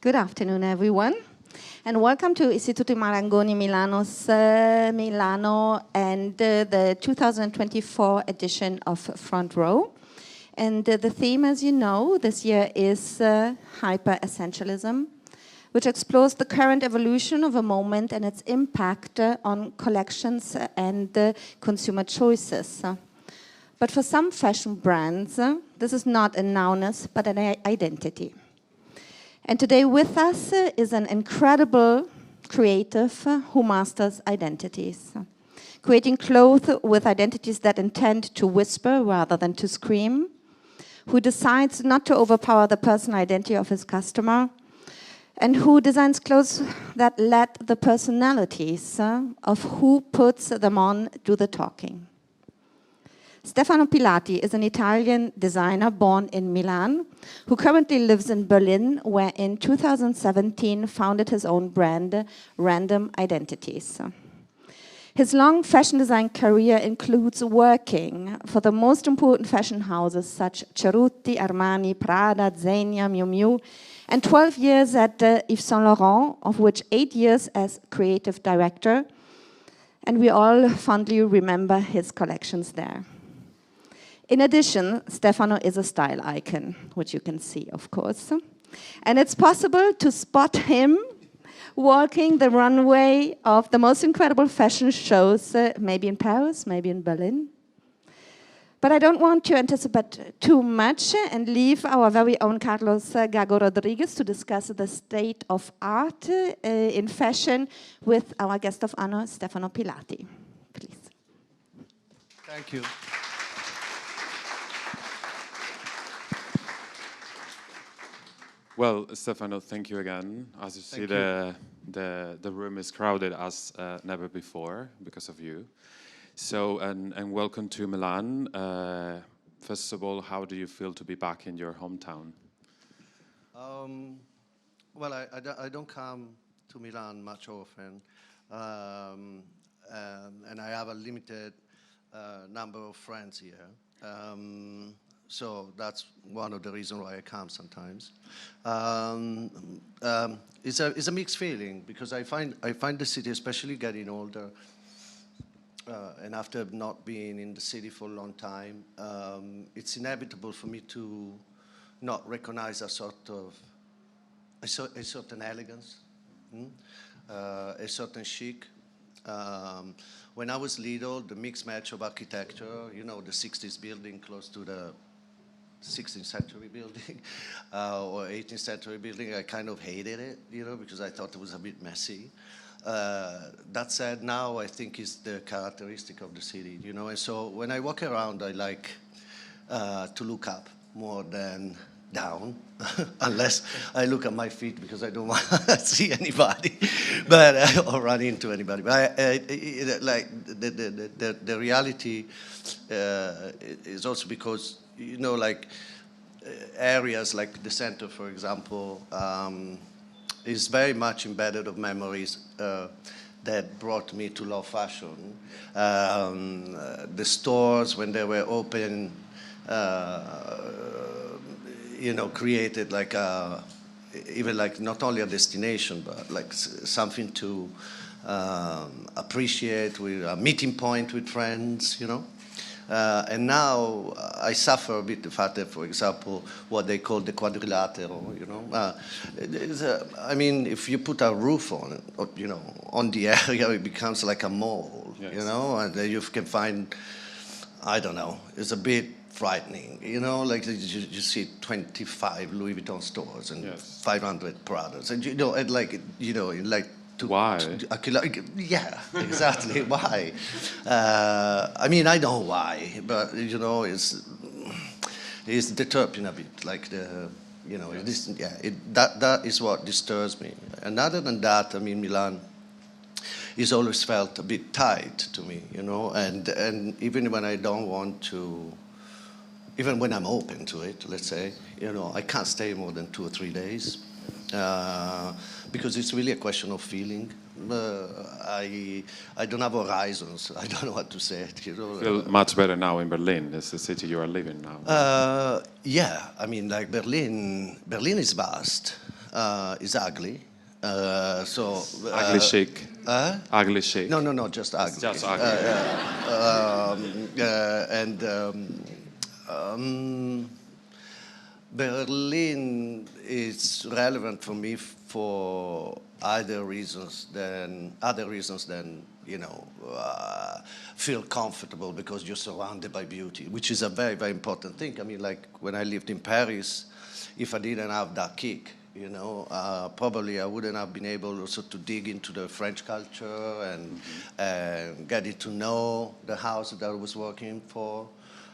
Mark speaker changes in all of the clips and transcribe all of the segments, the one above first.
Speaker 1: Good afternoon, everyone, and welcome to istitutomarangoni Milano and the 2024 edition of Front Row. And the theme, as you know, this year is hyper-essentialism, which explores the current evolution of a moment and its impact on collections and consumer choices. But for some fashion brands, this is not a nowness, but an identity. And today with us is an incredible creative who masters identities, creating clothes with identities that intend to whisper rather than to scream, who decides not to overpower the personal identity of his customer, and who designs clothes that let the personalities of who puts them on do the talking. Stefano Pilati is an Italian designer born in Milan, who currently lives in Berlin, where in 2017 founded his own brand, Random Identities. His long fashion design career includes working for the most important fashion houses such Cerruti, Armani, Prada, Zegna, Miu Miu, and 12 years at Yves Saint Laurent, of which 8 years as creative director. And we all fondly remember his collections there. In addition, Stefano is a style icon, which you can see, of course. And it's possible to spot him walking the runway of the most incredible fashion shows, maybe in Paris, maybe in Berlin. But I don't want to anticipate too much and leave our very own Carlos Gago Rodriguez to discuss the state of art in fashion with our guest of honor, Stefano Pilati. Please.
Speaker 2: Thank you.
Speaker 3: Well, Stefano, thank you again. As you see, the room is crowded as never before because of you. So, and welcome to Milan. First of all, how do you feel to be back in your hometown?
Speaker 2: Well, I don't come to Milan much often, and I have a limited number of friends here. So that's one of the reasons why I come sometimes. It's a mixed feeling because I find the city, especially getting older, and after not being in the city for a long time, it's inevitable for me to not recognize a certain elegance, a certain chic. When I was little, the mixed match of architecture, you know, the 60s building close to the 16th century building or 18th century building, I kind of hated it, you know, because I thought it was a bit messy. That said, now I think it's the characteristic of the city, you know, and so when I walk around, I like to look up more than down, unless I look at my feet because I don't want to see anybody, but or run into anybody. But like the reality is also because, you know, like areas like the center, for example, is very much embedded of memories that brought me to love fashion. The stores, when they were open, you know, created like even like not only a destination, but like something to appreciate, with a meeting point with friends, you know. And now I suffer a bit the fact that, for example, what they call the quadrilatero, you know, I mean, if you put a roof on it, you know, on the area, it becomes like a mall, yes. You know, and then you can find, I don't know, it's a bit frightening, you know, like you see 25 Louis Vuitton stores and yes. 500 Pradas, and you know, and like, you know, like.
Speaker 3: Why?
Speaker 2: Yeah, exactly. Why? I mean, I know why, but you know, it's disturbing a bit. Like the, you know, yes. That is what disturbs me. And other than that, I mean, Milan is always felt a bit tight to me, you know. And even when I don't want to, even when I'm open to it, let's say, you know, I can't stay more than 2 or 3 days. Because it's really a question of feeling. I don't have horizons. I don't know what to say. You know,
Speaker 3: feel much better now in Berlin. It's the city you are living now.
Speaker 2: Yeah, I mean, like Berlin is vast. is ugly.
Speaker 3: Ugly chic. Ugly chic.
Speaker 2: No, just ugly.
Speaker 3: It's just ugly.
Speaker 2: Berlin is relevant for me for other reasons than feel comfortable because you're surrounded by beauty, which is a very, very important thing. I mean, like when I lived in Paris, if I didn't have that kick, probably I wouldn't have been able also to dig into the French culture and get to know the house that I was working for.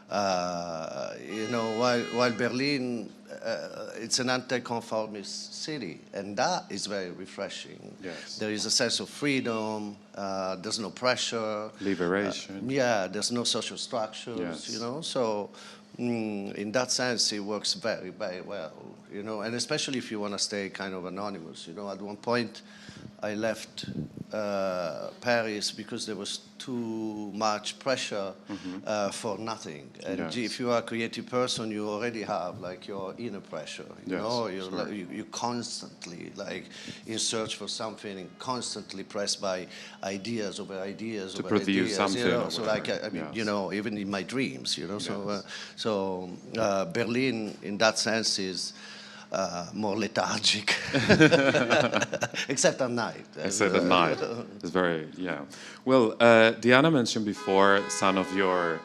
Speaker 2: While Berlin, it's an anti-conformist city, and that is very refreshing.
Speaker 3: Yes.
Speaker 2: There is a sense of freedom. There's no pressure.
Speaker 3: Liberation.
Speaker 2: There's no social structures.
Speaker 3: Yes.
Speaker 2: So in that sense, it works very, very well. And especially if you want to stay kind of anonymous. At one point, I left Paris because there was too much pressure for nothing. And
Speaker 3: Yes.
Speaker 2: if you are a creative person, you already have like your inner pressure. You're constantly like in search for something, and constantly pressed by ideas over ideas
Speaker 3: To
Speaker 2: over
Speaker 3: produce
Speaker 2: ideas.
Speaker 3: something.
Speaker 2: So like I mean,
Speaker 3: Yes.
Speaker 2: even in my dreams.
Speaker 3: Yes.
Speaker 2: So Berlin, in that sense, is. More lethargic, except at night.
Speaker 3: Except at night. It's very, Well, Diana mentioned before, son of your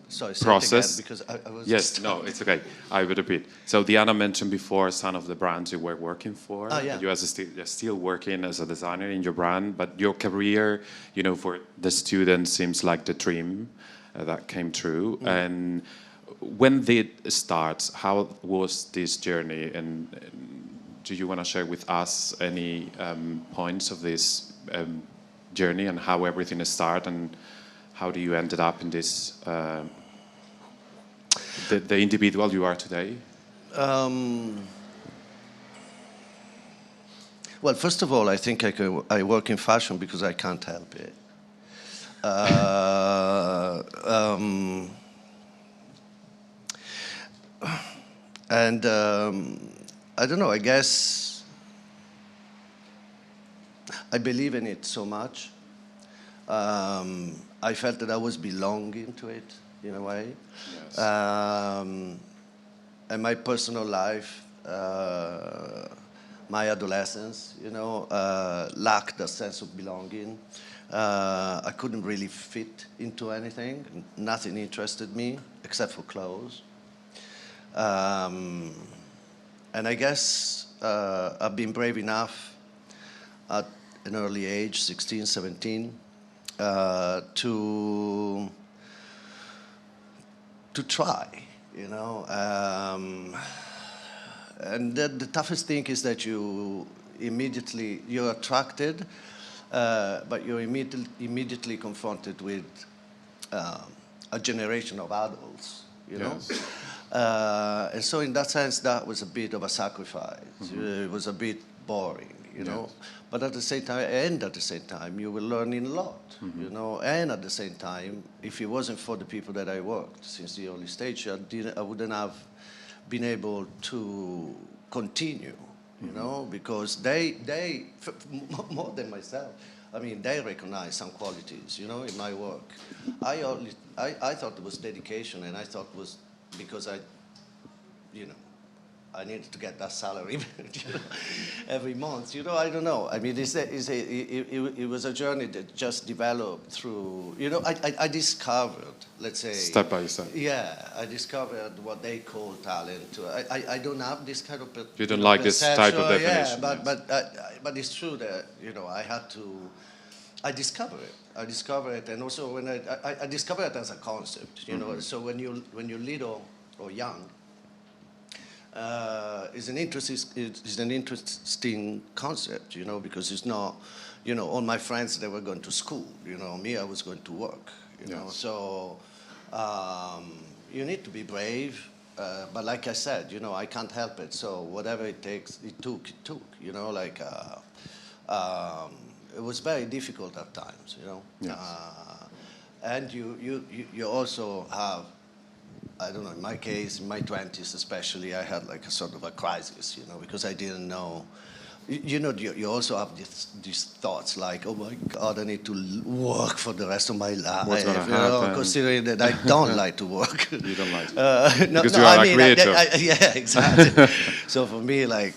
Speaker 2: Sorry, say
Speaker 3: process.
Speaker 2: it again, because I was
Speaker 3: Yes,
Speaker 2: just-
Speaker 3: no, it's okay. I will repeat. So Diana mentioned before, son of the brands you were working for.
Speaker 2: Yeah.
Speaker 3: You are still working as a designer in your brand, but your career, for the students seems like the dream that came true. And when did it start? How was this journey? And do you want to share with us any points of this journey and how everything started and how do you ended up in this, the individual you are today?
Speaker 2: Well, first of all, I think I work in fashion because I can't help it. And I don't know, I guess I believe in it so much. I felt that I was belonging to it in a way.
Speaker 3: Yes.
Speaker 2: And my personal life, my adolescence, lacked a sense of belonging. I couldn't really fit into anything. Nothing interested me except for clothes. And I guess I've been brave enough at an early age, 16, 17, to try, and the toughest thing is that you're attracted, but you're immediately confronted with a generation of adults,
Speaker 3: Yes.
Speaker 2: And so in that sense, that was a bit of a sacrifice. It was a bit boring,
Speaker 3: Yes.
Speaker 2: But at the same time, you were learning a lot, And at the same time, if it wasn't for the people that I worked since the early stage, I wouldn't have been able to continue, because they more than myself. I mean, they recognize some qualities, in my work. I thought it was dedication, and I thought it was because I needed to get that salary every month. I don't know. I mean, it was a journey that just developed through, I discovered, let's say.
Speaker 3: Step by step.
Speaker 2: Yeah, I discovered what they call talent. I don't have this kind of
Speaker 3: You don't like this type of definition.
Speaker 2: Yeah, but it's true that, I discovered it. I discovered it, and also when I discovered it as a concept, So when you're little or young, it's an interesting concept, because it's not, all my friends, they were going to school, me, I was going to work,
Speaker 3: Yes.
Speaker 2: So you need to be brave, but like I said, I can't help it. So whatever it took, it was very difficult at times,
Speaker 3: Yes.
Speaker 2: And you also have I don't know, in my case, in my 20s especially, I had like a sort of a crisis, because I didn't know. You also have these thoughts like, oh my God, I need to work for the rest of my life.
Speaker 3: What's going to happen?
Speaker 2: Considering that I don't like to work.
Speaker 3: You don't like to
Speaker 2: because
Speaker 3: you are a creator.
Speaker 2: Yeah, exactly. So for me, like,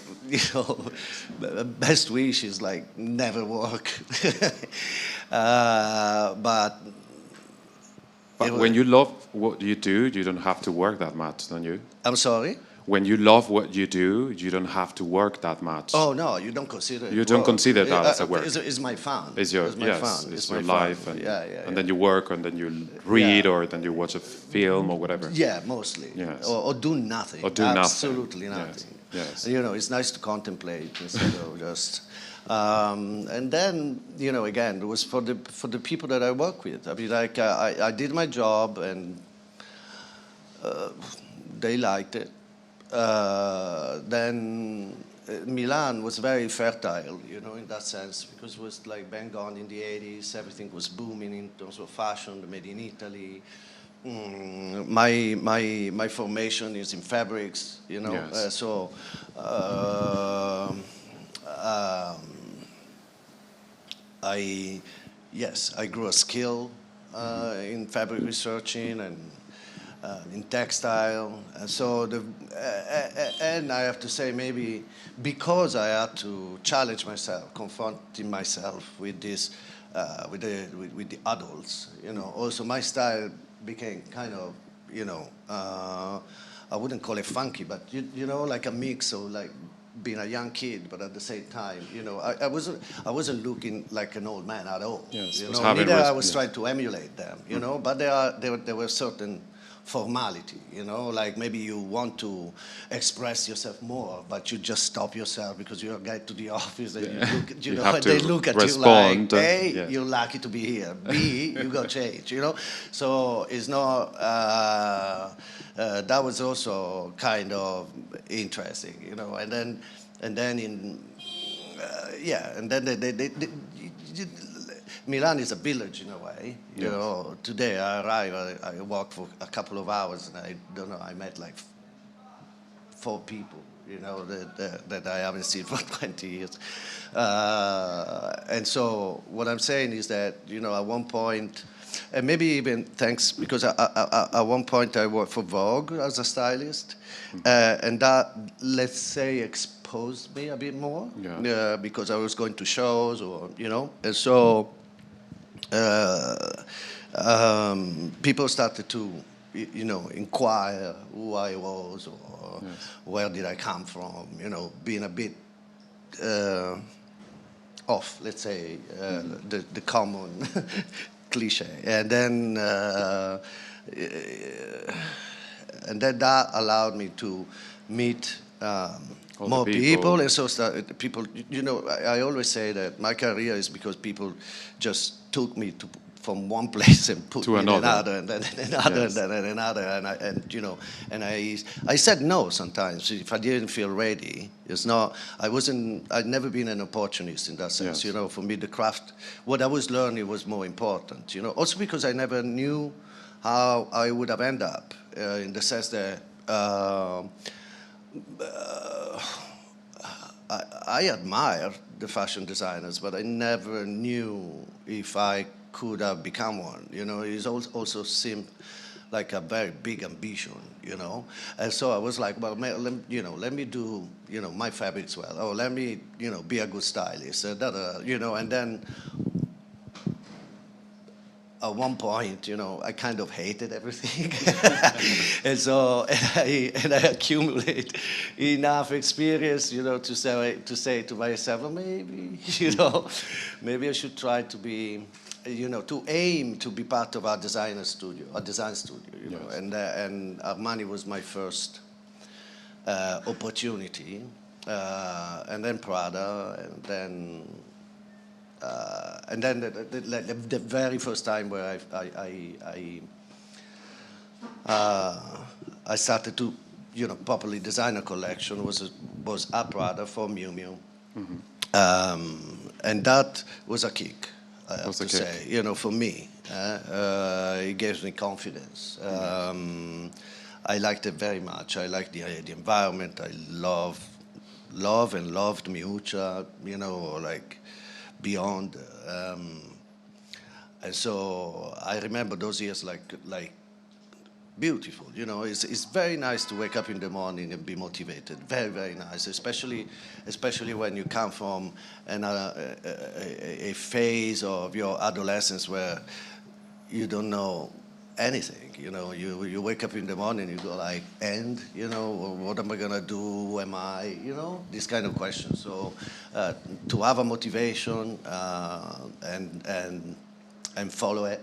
Speaker 2: best wish is like never work. But
Speaker 3: when you love what you do, you don't have to work that much, don't you?
Speaker 2: I'm sorry?
Speaker 3: When you love what you do, you don't have to work that much.
Speaker 2: Oh no, you don't consider it.
Speaker 3: You don't consider that as a work.
Speaker 2: It's my fun.
Speaker 3: It's your
Speaker 2: fun.
Speaker 3: It's your life, and,
Speaker 2: yeah.
Speaker 3: And then you work, and then you read, or then you watch a film, or whatever.
Speaker 2: Yeah, mostly.
Speaker 3: Yes.
Speaker 2: Or do nothing.
Speaker 3: Or do
Speaker 2: Absolutely
Speaker 3: nothing.
Speaker 2: Yes. It's nice to contemplate instead of just. And then, again, it was for the people that I work with. I mean, like I did my job, and they liked it. Then Milan was very fertile, in that sense, because it was like bang on in the 80s. Everything was booming in terms of fashion, made in Italy. My formation is in fabrics,
Speaker 3: Yes.
Speaker 2: I grew a skill in fabric researching and in textile, and so and I have to say, maybe because I had to challenge myself, confronting myself with this, with the adults, also my style became kind of, I wouldn't call it funky, but like a mix of like being a young kid, but at the same time, I wasn't looking like an old man at all.
Speaker 3: Yes,
Speaker 2: Neither I was trying to emulate them, but there were certain formality, like maybe you want to express yourself more, but you just stop yourself because you get to the office and they look at you like, A, you're lucky to be here. B, you got change, So it's not. That was also kind of interesting, and then Milan is a village in a way. Today I arrive, I walk for a couple of hours, and I don't know, I met like 4 people, that I haven't seen for 20 years. And so what I'm saying is that, at one point, and maybe even thanks, because at one point I worked for Vogue as a stylist, and that, let's say, exposed me a bit more, because I was going to shows, or, and so people started to, inquire who I was, or where did I come from, being a bit off, let's say, the common cliche. And then that allowed me to meet more people, and so started people. I always say that my career is because people just took me from one place and put me in another, and then another, yes. and then another, and I said no sometimes if I didn't feel ready. It's not. I'd never been an opportunist in that sense. Yes. For me, the craft, what I was learning was more important. Also because I never knew how I would have ended up, in the sense that. I admire the fashion designers, but I never knew if I could have become one. It also seemed like a very big ambition, And so I was like, well, let me do, my fabrics well. Oh, let me, be a good stylist, and then at one point, I kind of hated everything, and so I accumulate enough experience, to say to myself, well, maybe, maybe I should try to be, to aim to be part of a design studio, yes. And Armani was my first opportunity, and then Prada, and then the very first time where I started to, properly design a collection was at Prada for Miu Miu, and that was a kick. I have to say, for me, it gives me confidence. I liked it very much. I liked the environment. I loved Miuccia, you know, like beyond. And so I remember those years like beautiful, you know. It's very nice to wake up in the morning and be motivated. Very, very nice, especially when you come from a phase of your adolescence where you don't know anything, you know. You wake up in the morning, you go like, and, you know, what am I gonna do? Who am I? You know, these kind of questions. So to have a motivation and follow it.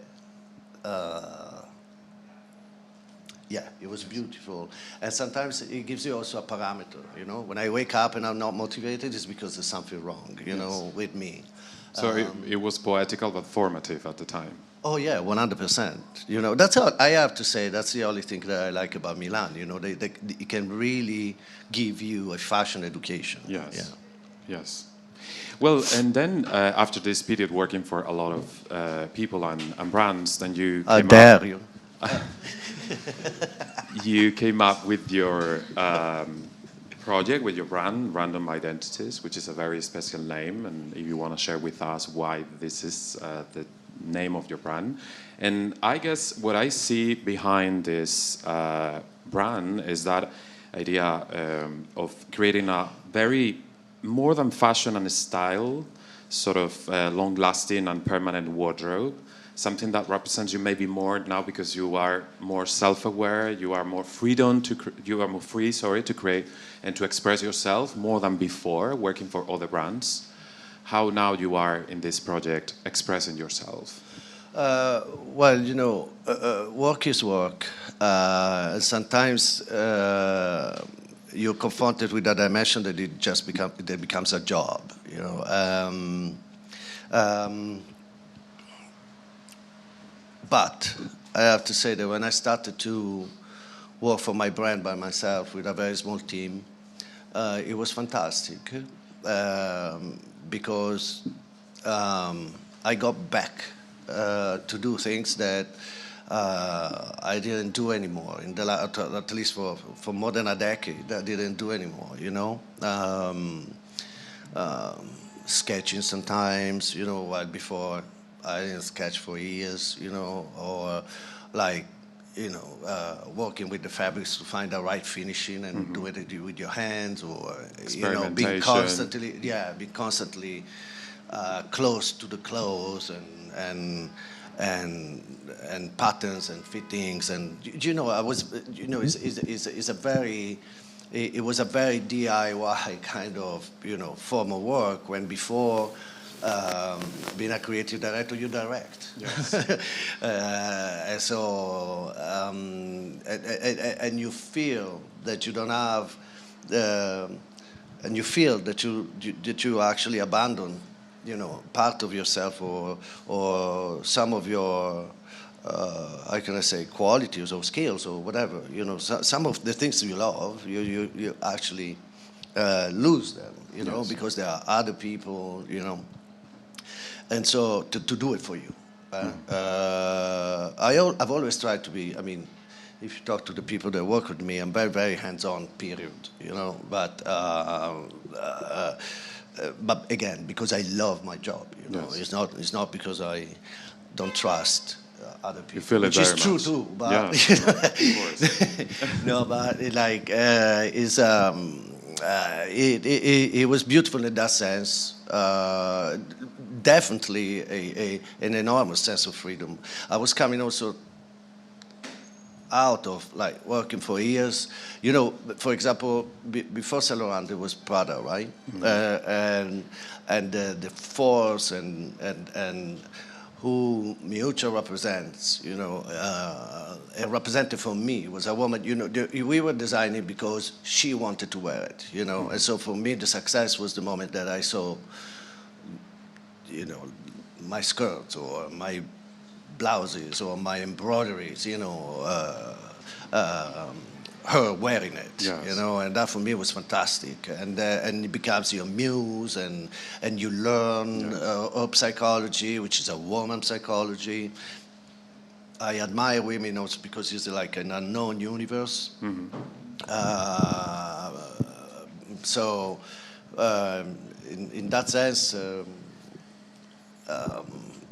Speaker 2: Yeah, it was beautiful. And sometimes it gives you also a parameter, you know. When I wake up and I'm not motivated, it's because there's something wrong, you know, with me.
Speaker 3: So it was poetical but formative at the time.
Speaker 2: Oh yeah, 100%. You know, that's all I have to say. That's the only thing that I like about Milan. You know, it can really give you a fashion education.
Speaker 3: Yes.
Speaker 2: Yeah.
Speaker 3: Yes. Well, and then after this period working for a lot of people and brands, then you
Speaker 2: How
Speaker 3: came
Speaker 2: dare
Speaker 3: up,
Speaker 2: you?
Speaker 3: you came up with your project, with your brand, Random Identities, which is a very special name. And if you want to share with us why this is the name of your brand. And I guess what I see behind this brand is that idea of creating a very more than fashion and style, sort of long-lasting and permanent wardrobe, something that represents you maybe more now because you are more self-aware, you are more free to create and to express yourself more than before working for other brands. How now you are in this project expressing yourself?
Speaker 2: Well, you know, work is work. Sometimes you're confronted with a dimension that it becomes a job. You know, but I have to say that when I started to work for my brand by myself with a very small team, it was fantastic because I got back to do things that I didn't do anymore. At least for more than a decade, I didn't do anymore. You know, sketching sometimes. You know, while before I didn't sketch for years. You know, or like, you know, working with the fabrics to find the right finishing and do it with your hands, or you know, being constantly close to the clothes and patterns and fittings, and you know, I was, you know, it was a very DIY kind of, you know, form of work, when before being a creative director, you direct. Yes. And so and you feel that you don't have and you feel that you actually abandon, you know, part of yourself or some of your how can I say, qualities or skills or whatever. You know, some of the things you love, you actually lose them. You know, because there are other people. You know, and so to do it for you. I've always tried to be. I mean, if you talk to the people that work with me, I'm very, very hands-on. Period. You know, but again, because I love my job, you know, it's not because I don't trust other people,
Speaker 3: you feel
Speaker 2: which is true too. But you know, of course. No, but it was beautiful in that sense. Definitely an enormous sense of freedom. I was coming also out of like working for years, you know. For example, before Saint Laurent, there was Prada, right? And the force and who Miuccia represents, you know, a representative for me was a woman. You know, we were designing because she wanted to wear it, you know. And so for me, the success was the moment that I saw, you know, my skirts or my blouses or my embroideries, you know, her wearing it, you know, and that for me was fantastic. And it becomes your muse, and you learn her psychology, which is a woman psychology. I admire women also because it's like an unknown universe. So in that sense,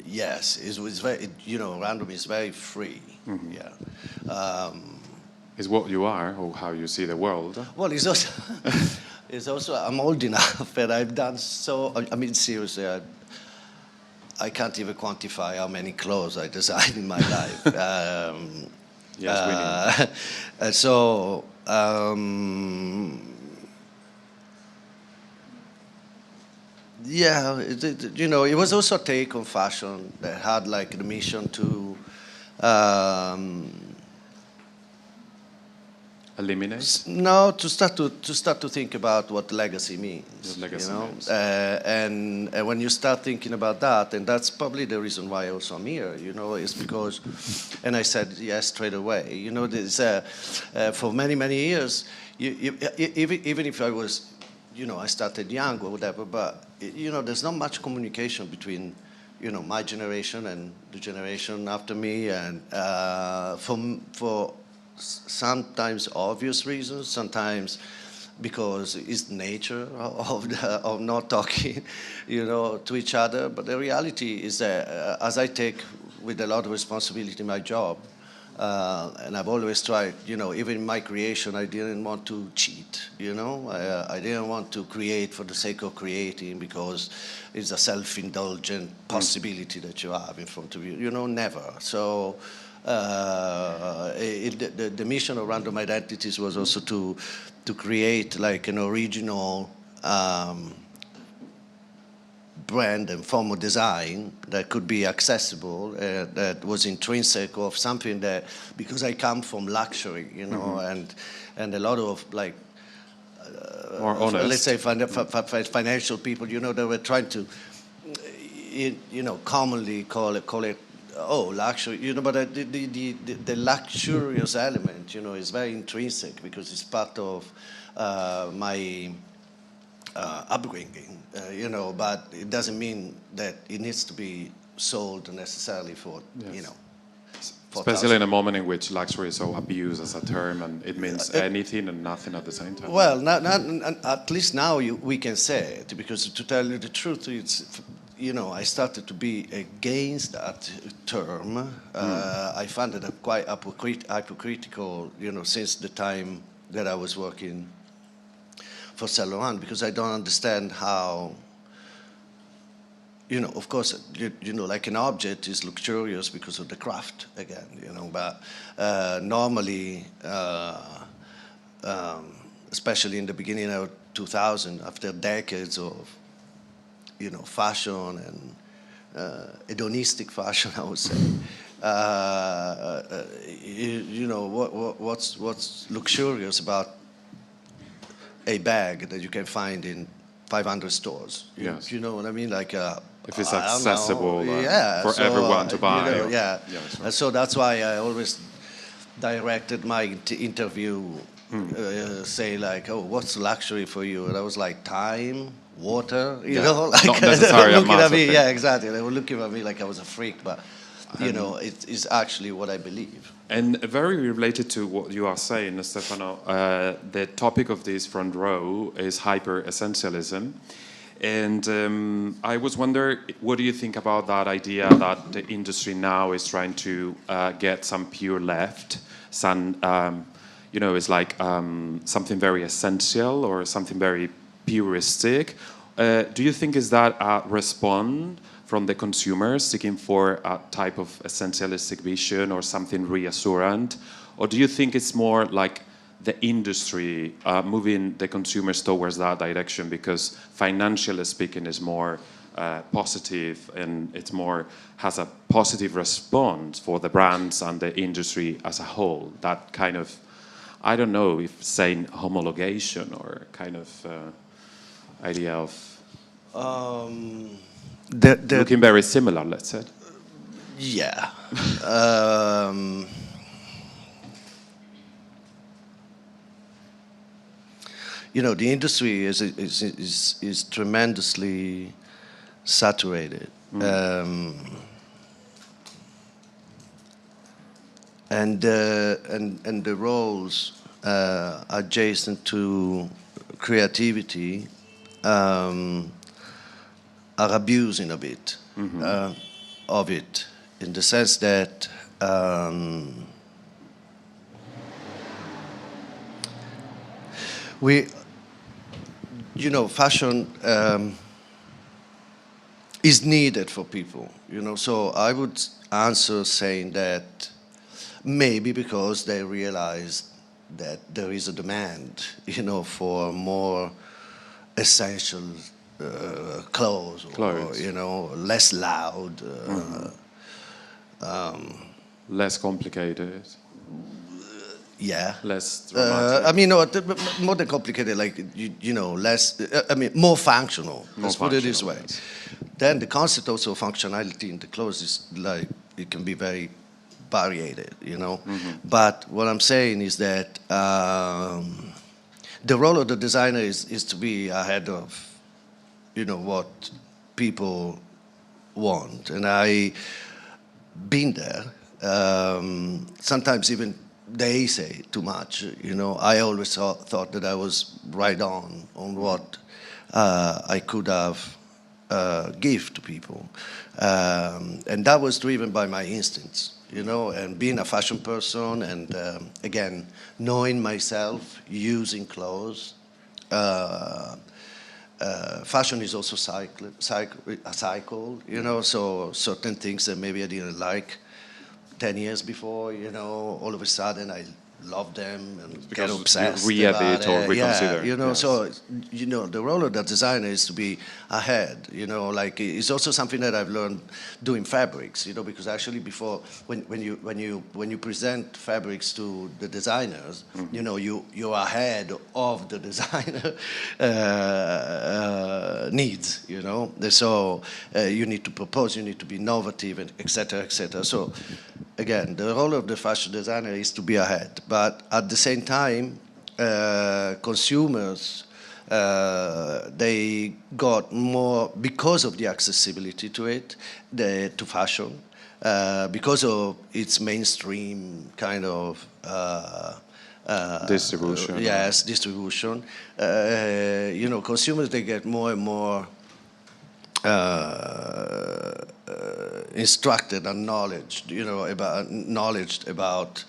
Speaker 2: yes, it was very, random is very free. Yeah.
Speaker 3: Is what you are or how you see the world.
Speaker 2: Well, it's also, I'm old enough and I've done so, I mean, seriously, I can't even quantify how many clothes I designed in my life.
Speaker 3: Yes, we know.
Speaker 2: So, yeah, it was also a take on fashion that had like the mission to
Speaker 3: eliminate?
Speaker 2: No, to start to think about what legacy means.
Speaker 3: What legacy means.
Speaker 2: And when you start thinking about that, and that's probably the reason why also I'm here, is because, and I said yes straight away. There's, for many years, even if I was, I started young or whatever, but there's not much communication between, my generation and the generation after me, and for sometimes obvious reasons, sometimes because it's nature of not talking, to each other. But the reality is that as I take with a lot of responsibility my job, and I've always tried, even in my creation, I didn't want to cheat, I didn't want to create for the sake of creating because it's a self-indulgent possibility that you have in front of you, never. So the mission of Random Identities was also to create like an original brand and form of design that could be accessible, that was intrinsic of something that, because I come from luxury, and a lot of like,
Speaker 3: more honest.
Speaker 2: let's say financial people, they were trying to, commonly call it luxury, but the luxurious element, is very intrinsic because it's part of my upbringing, but it doesn't mean that it needs to be sold necessarily for,
Speaker 3: Especially in a moment in which luxury is so abused as a term and it means anything and nothing at the same time.
Speaker 2: Well, at least now we can say it, because to tell you the truth, it's, I started to be against that term. I found it quite hypocritical, since the time that I was working for Saint Laurent, because I don't understand how, of course, like an object is luxurious because of the craft again, but normally, especially in the beginning of 2000, after decades of, fashion and hedonistic fashion, I would say, what's luxurious about a bag that you can find in 500 stores?
Speaker 3: Yes.
Speaker 2: You know what I mean? Like,
Speaker 3: if it's accessible for
Speaker 2: so,
Speaker 3: everyone to buy.
Speaker 2: And so that's why I always directed my interview, say like, what's luxury for you? And I was like, time, water, like
Speaker 3: not necessarily
Speaker 2: looking at me.
Speaker 3: thing.
Speaker 2: Yeah, exactly. They were looking at me like I was a freak, but it's actually what I believe.
Speaker 3: And very related to what you are saying, Stefano, the topic of this front row is hyper-essentialism. And I was wondering, what do you think about that idea that the industry now is trying to get some pure left, some, it's like something very essential or something very puristic? Do you think is that a response from the consumers seeking for a type of essentialistic vision or something reassurant? Or do you think it's more like the industry moving the consumers towards that direction because financially speaking is more positive and it's more has a positive response for the brands and the industry as a whole? That kind of, I don't know if saying homologation or kind of idea of looking very similar, let's say.
Speaker 2: Yeah. The industry is tremendously saturated. and the roles adjacent to creativity are abusing a bit of it, in the sense that fashion is needed for people, so I would answer saying that maybe because they realize that there is a demand, for more essential clothes, or, less loud,
Speaker 3: less complicated.
Speaker 2: Yeah.
Speaker 3: Less dramatic.
Speaker 2: More than complicated, less, more functional. Let's put it this way.
Speaker 3: Yes.
Speaker 2: Then the concept also of functionality in the clothes is it can be very varied, But what I'm saying is that the role of the designer is to be ahead of, what people want. And I been there. Sometimes even they say too much, I always thought that I was right on what I could have give to people. And that was driven by my instincts, and being a fashion person and, again, knowing myself, using clothes. Fashion is also a cycle, so certain things that maybe I didn't like 10 years before, all of a sudden I love them and get obsessed
Speaker 3: you re-edit or
Speaker 2: it.
Speaker 3: reconsider.
Speaker 2: Yes. So, the role of the designer is to be ahead, it's also something that I've learned doing fabrics, because actually before, when you present fabrics to the designers, you're ahead of the designer needs, So you need to propose, you need to be innovative, et cetera, et cetera. So, again, the role of the fashion designer is to be ahead. But at the same time, consumers, they got more, because of the accessibility to it, to fashion, because of its mainstream kind of
Speaker 3: distribution.
Speaker 2: Yes, distribution. Consumers, they get more and more instructed and knowledged about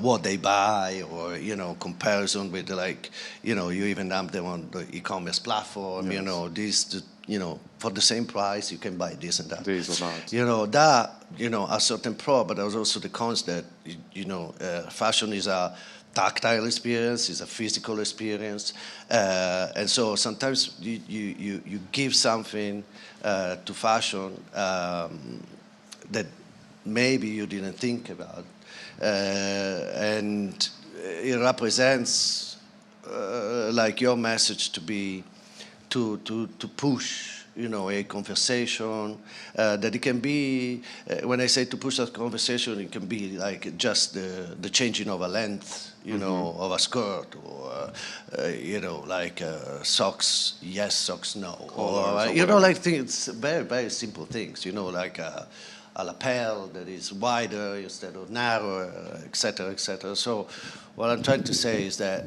Speaker 2: what they buy, or comparison with you even have them on the e-commerce platform. Yes. For the same price you can buy this and that.
Speaker 3: This or that.
Speaker 2: That a certain pro, but there's also the cons that fashion is a tactile experience, is a physical experience, and so sometimes you give something to fashion that maybe you didn't think about, and it represents your message to be to push a conversation, that it can be, when I say to push that conversation, it can be just the changing of a length, of a skirt, or socks yes, socks no, or things, very, very simple things, like a lapel that is wider instead of narrower, etc., etc. So what I'm trying to say is that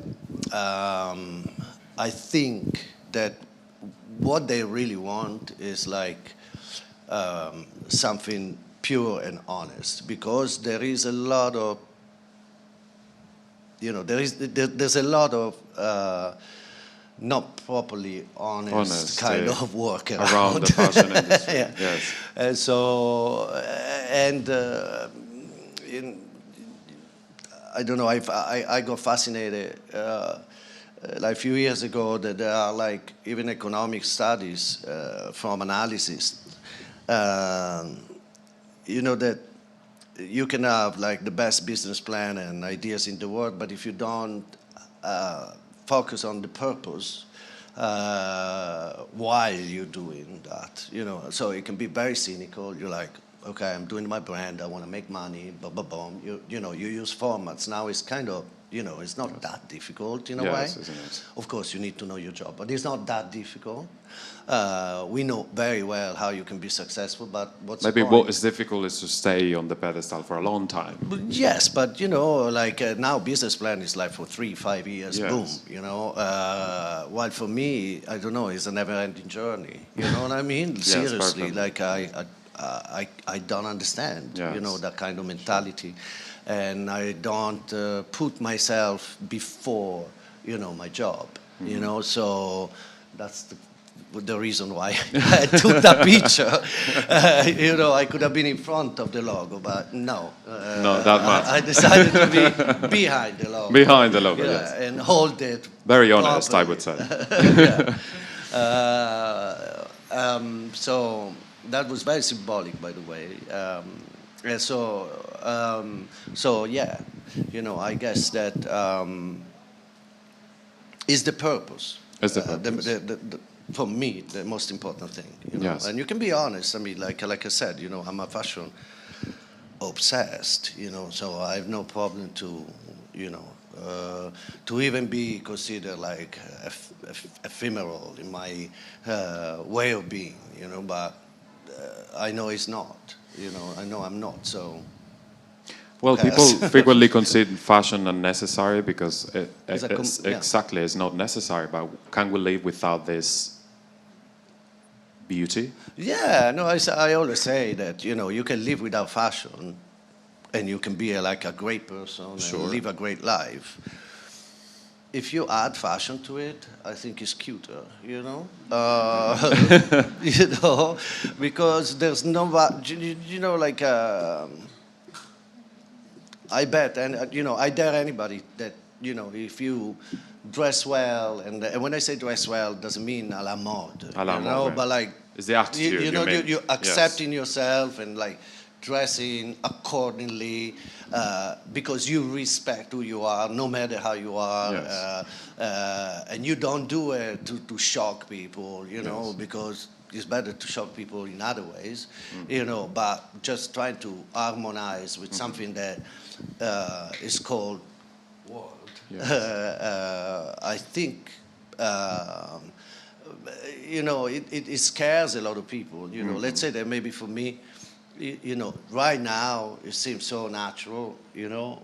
Speaker 2: I think that what they really want is something pure and honest, because there is a lot of there's a lot of not properly honest kind of work
Speaker 3: around the fashion industry.
Speaker 2: Yeah.
Speaker 3: Yes.
Speaker 2: And so I don't know, I got fascinated a few years ago that there are even economic studies from analysis, that you can have the best business plan and ideas in the world, but if you don't focus on the purpose while you're doing that, so it can be very cynical. You're like, okay, I'm doing my brand, I want to make money, boom, boom, boom. You use formats. Now it's kind of You know, it's not that difficult in a
Speaker 3: Yes,
Speaker 2: way.
Speaker 3: isn't it?
Speaker 2: Of course, you need to know your job, but it's not that difficult. We know very well how you can be successful, but what's
Speaker 3: Maybe
Speaker 2: the point?
Speaker 3: what is difficult is to stay on the pedestal for a long time.
Speaker 2: Yes, but you know, like now business plan is like for 3-5 years,
Speaker 3: Yes.
Speaker 2: boom, you know. While for me, I don't know, it's a never-ending journey. You know what I mean?
Speaker 3: Yes,
Speaker 2: Seriously,
Speaker 3: perfect.
Speaker 2: like I don't understand,
Speaker 3: Yes.
Speaker 2: you know, that kind of mentality, and I don't put myself before, you know, my job. You know, so that's the reason why I took that picture. You know, I could have been in front of the logo, but no.
Speaker 3: Not that much.
Speaker 2: I decided to be behind the logo.
Speaker 3: Behind the logo,
Speaker 2: Yeah,
Speaker 3: yes.
Speaker 2: and hold it.
Speaker 3: Very honest, I
Speaker 2: properly.
Speaker 3: would say.
Speaker 2: So that was very symbolic, by the way. And so yeah, you know, I guess that is the purpose.
Speaker 3: Is the purpose.
Speaker 2: For me, the most important thing. You know?
Speaker 3: Yes.
Speaker 2: And you can be honest. I mean, like I said, you know, I'm a fashion obsessed. You know, so I have no problem to, you know, to even be considered like ephemeral in my way of being. You know, but I know it's not. You know, I know I'm not. So.
Speaker 3: Well,
Speaker 2: Yes.
Speaker 3: people frequently consider fashion unnecessary because
Speaker 2: It's yeah.
Speaker 3: exactly it's not necessary. But can we live without this beauty?
Speaker 2: Yeah, no, I always say that, you know, you can live without fashion and you can be like a great person
Speaker 3: Sure.
Speaker 2: and live a great life. If you add fashion to it, I think it's cuter, you know? You know, because there's no, you know, like, I bet, and, you know, I dare anybody that, you know, if you dress well, and when I say dress well, it doesn't mean a la mode,
Speaker 3: A la
Speaker 2: you know,
Speaker 3: mode,
Speaker 2: but like,
Speaker 3: It's the attitude.
Speaker 2: you know,
Speaker 3: mean.
Speaker 2: you
Speaker 3: Yes.
Speaker 2: accepting yourself and like dressing accordingly because you respect who you are, no matter how you are,
Speaker 3: Yes.
Speaker 2: and you don't do it to shock people, you know,
Speaker 3: Yes.
Speaker 2: because it's better to shock people in other ways, you know, but just trying to harmonize with something that is called world.
Speaker 3: Yes.
Speaker 2: I think. You know, it scares a lot of people. You know, let's say that maybe for me, you know, right now it seems so natural, you know,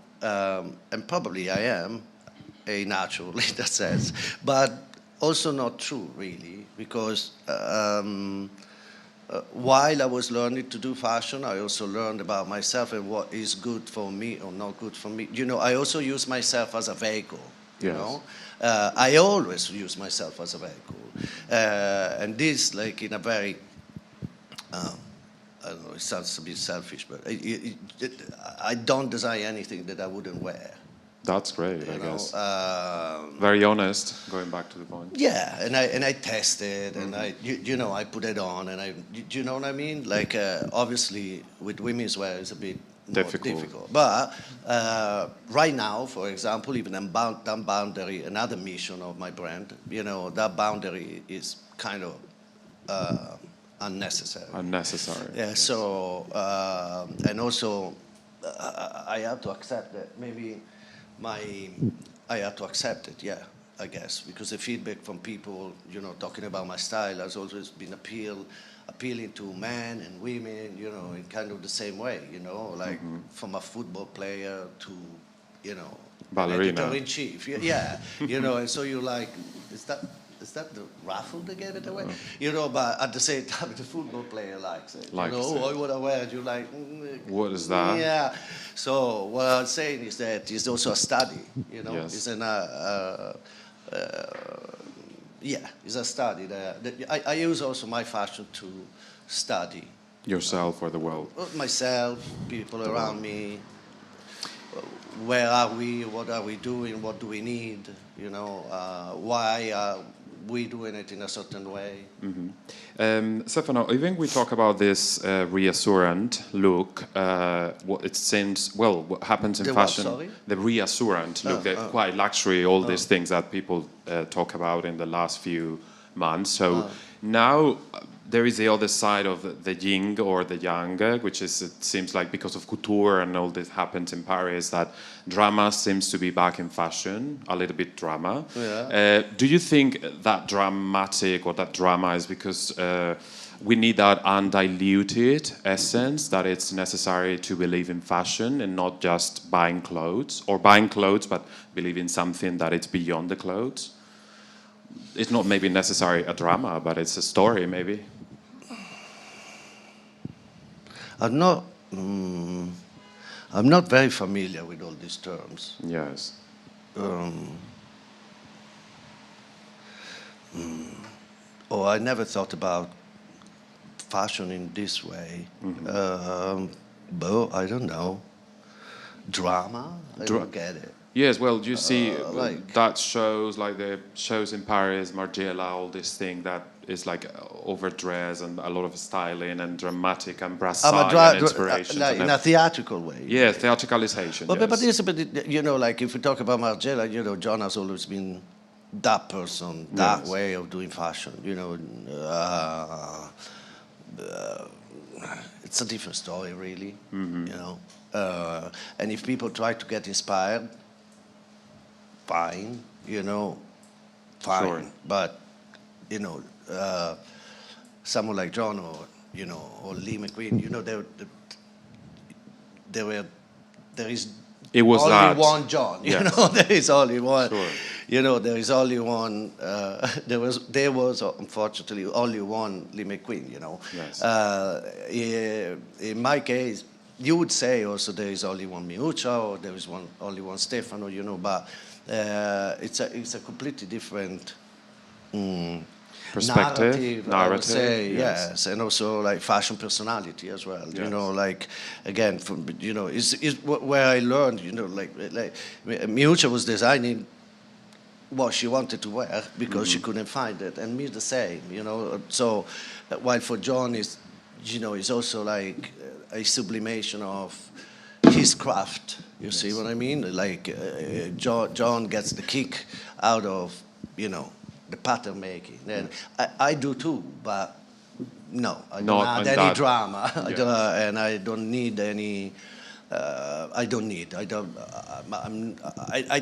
Speaker 2: and probably I am a natural in that sense, but also not true really, because while I was learning to do fashion, I also learned about myself and what is good for me or not good for me. You know, I also use myself as a vehicle. You
Speaker 3: Yes.
Speaker 2: know, I always use myself as a vehicle, and this, like, in a very, I don't know, it sounds a bit selfish, but I don't design anything that I wouldn't wear.
Speaker 3: That's great,
Speaker 2: You
Speaker 3: I
Speaker 2: know,
Speaker 3: guess. Very honest, going back to the point.
Speaker 2: yeah, and I test it, and you know, I put it on, and you know what I mean? Like, obviously, with women's wear, it's a bit more difficult. But right now, for example, even that boundary, another mission of my brand, you know, that boundary is kind of unnecessary.
Speaker 3: Unnecessary.
Speaker 2: Yeah.
Speaker 3: Yes.
Speaker 2: So, and also, I have to accept that maybe I have to accept it. Yeah, I guess, because the feedback from people, you know, talking about my style has always been appealing to men and women, you know, in kind of the same way, you know, like from a football player to, you know,
Speaker 3: Ballerina.
Speaker 2: editor-in-chief. Yeah, you know, and so you're like, is that the raffle that gave it away? You know, but at the same time, the football player likes it.
Speaker 3: Likes
Speaker 2: you know,
Speaker 3: it.
Speaker 2: I would have wear it. You're like,
Speaker 3: What is that?
Speaker 2: Yeah. So what I'm saying is that it's also a study. You know,
Speaker 3: Yes.
Speaker 2: it's an yeah, it's a study. That I use also my fashion to study
Speaker 3: Yourself or the world.
Speaker 2: myself, people around me. Where are we? What are we doing? What do we need? You know, why are we doing it in a certain way?
Speaker 3: Stefano, even we talk about this reassurant look, what it seems, well, what happens in
Speaker 2: The what,
Speaker 3: fashion,
Speaker 2: sorry?
Speaker 3: the reassurant look, that quite luxury, all these things that people talk about in the last few months. So now there is the other side of the yin or the yang, which is, it seems like because of couture and all this happens in Paris, that drama seems to be back in fashion, a little bit drama.
Speaker 2: Yeah.
Speaker 3: Do you think that dramatic or that drama is because we need that undiluted essence, that it's necessary to believe in fashion and not just buying clothes, or buying clothes but believe in something that it's beyond the clothes? It's not maybe necessarily a drama, but it's a story maybe.
Speaker 2: I'm not very familiar with all these terms.
Speaker 3: Yes.
Speaker 2: I never thought about fashion in this way. But I don't know. Drama? I don't get it.
Speaker 3: Yes, well, you see
Speaker 2: like-
Speaker 3: that shows, like the shows in Paris, Margiela, all this thing that is like overdressed and a lot of styling and dramatic and Brassai inspiration.
Speaker 2: Like in a theatrical way.
Speaker 3: Yeah, theatricalization.
Speaker 2: But
Speaker 3: Yes.
Speaker 2: you know, like if we talk about Margiela, you know, John has always been that person, that
Speaker 3: Yes.
Speaker 2: way of doing fashion. You know, it's a different story, really. You know, and if people try to get inspired, fine. You know, fine.
Speaker 3: Sure.
Speaker 2: But you know, someone like John or or Lee McQueen, you know, there is
Speaker 3: It was
Speaker 2: only
Speaker 3: that.
Speaker 2: one John. You
Speaker 3: Yes.
Speaker 2: know, there is only one.
Speaker 3: Sure.
Speaker 2: You know, there is only one. There was unfortunately only one Lee McQueen. You know.
Speaker 3: Yes.
Speaker 2: In my case, you would say also there is only one Miuccia or there is only one Stefano. You know, but it's a completely different.
Speaker 3: Perspective,
Speaker 2: I would say,
Speaker 3: yes.
Speaker 2: yes, and also like fashion personality as well. You
Speaker 3: Yes.
Speaker 2: know, like again, from is where I learned. You know, like Miuccia was designing what she wanted to wear because she couldn't find it, and me the same. You know, so while for John is also like a sublimation of his craft. You see what I mean? Like John gets the kick out of the pattern making, and I do too, but no, I don't
Speaker 3: Not
Speaker 2: add
Speaker 3: on
Speaker 2: any
Speaker 3: that.
Speaker 2: drama,
Speaker 3: Yeah.
Speaker 2: and I don't need any. I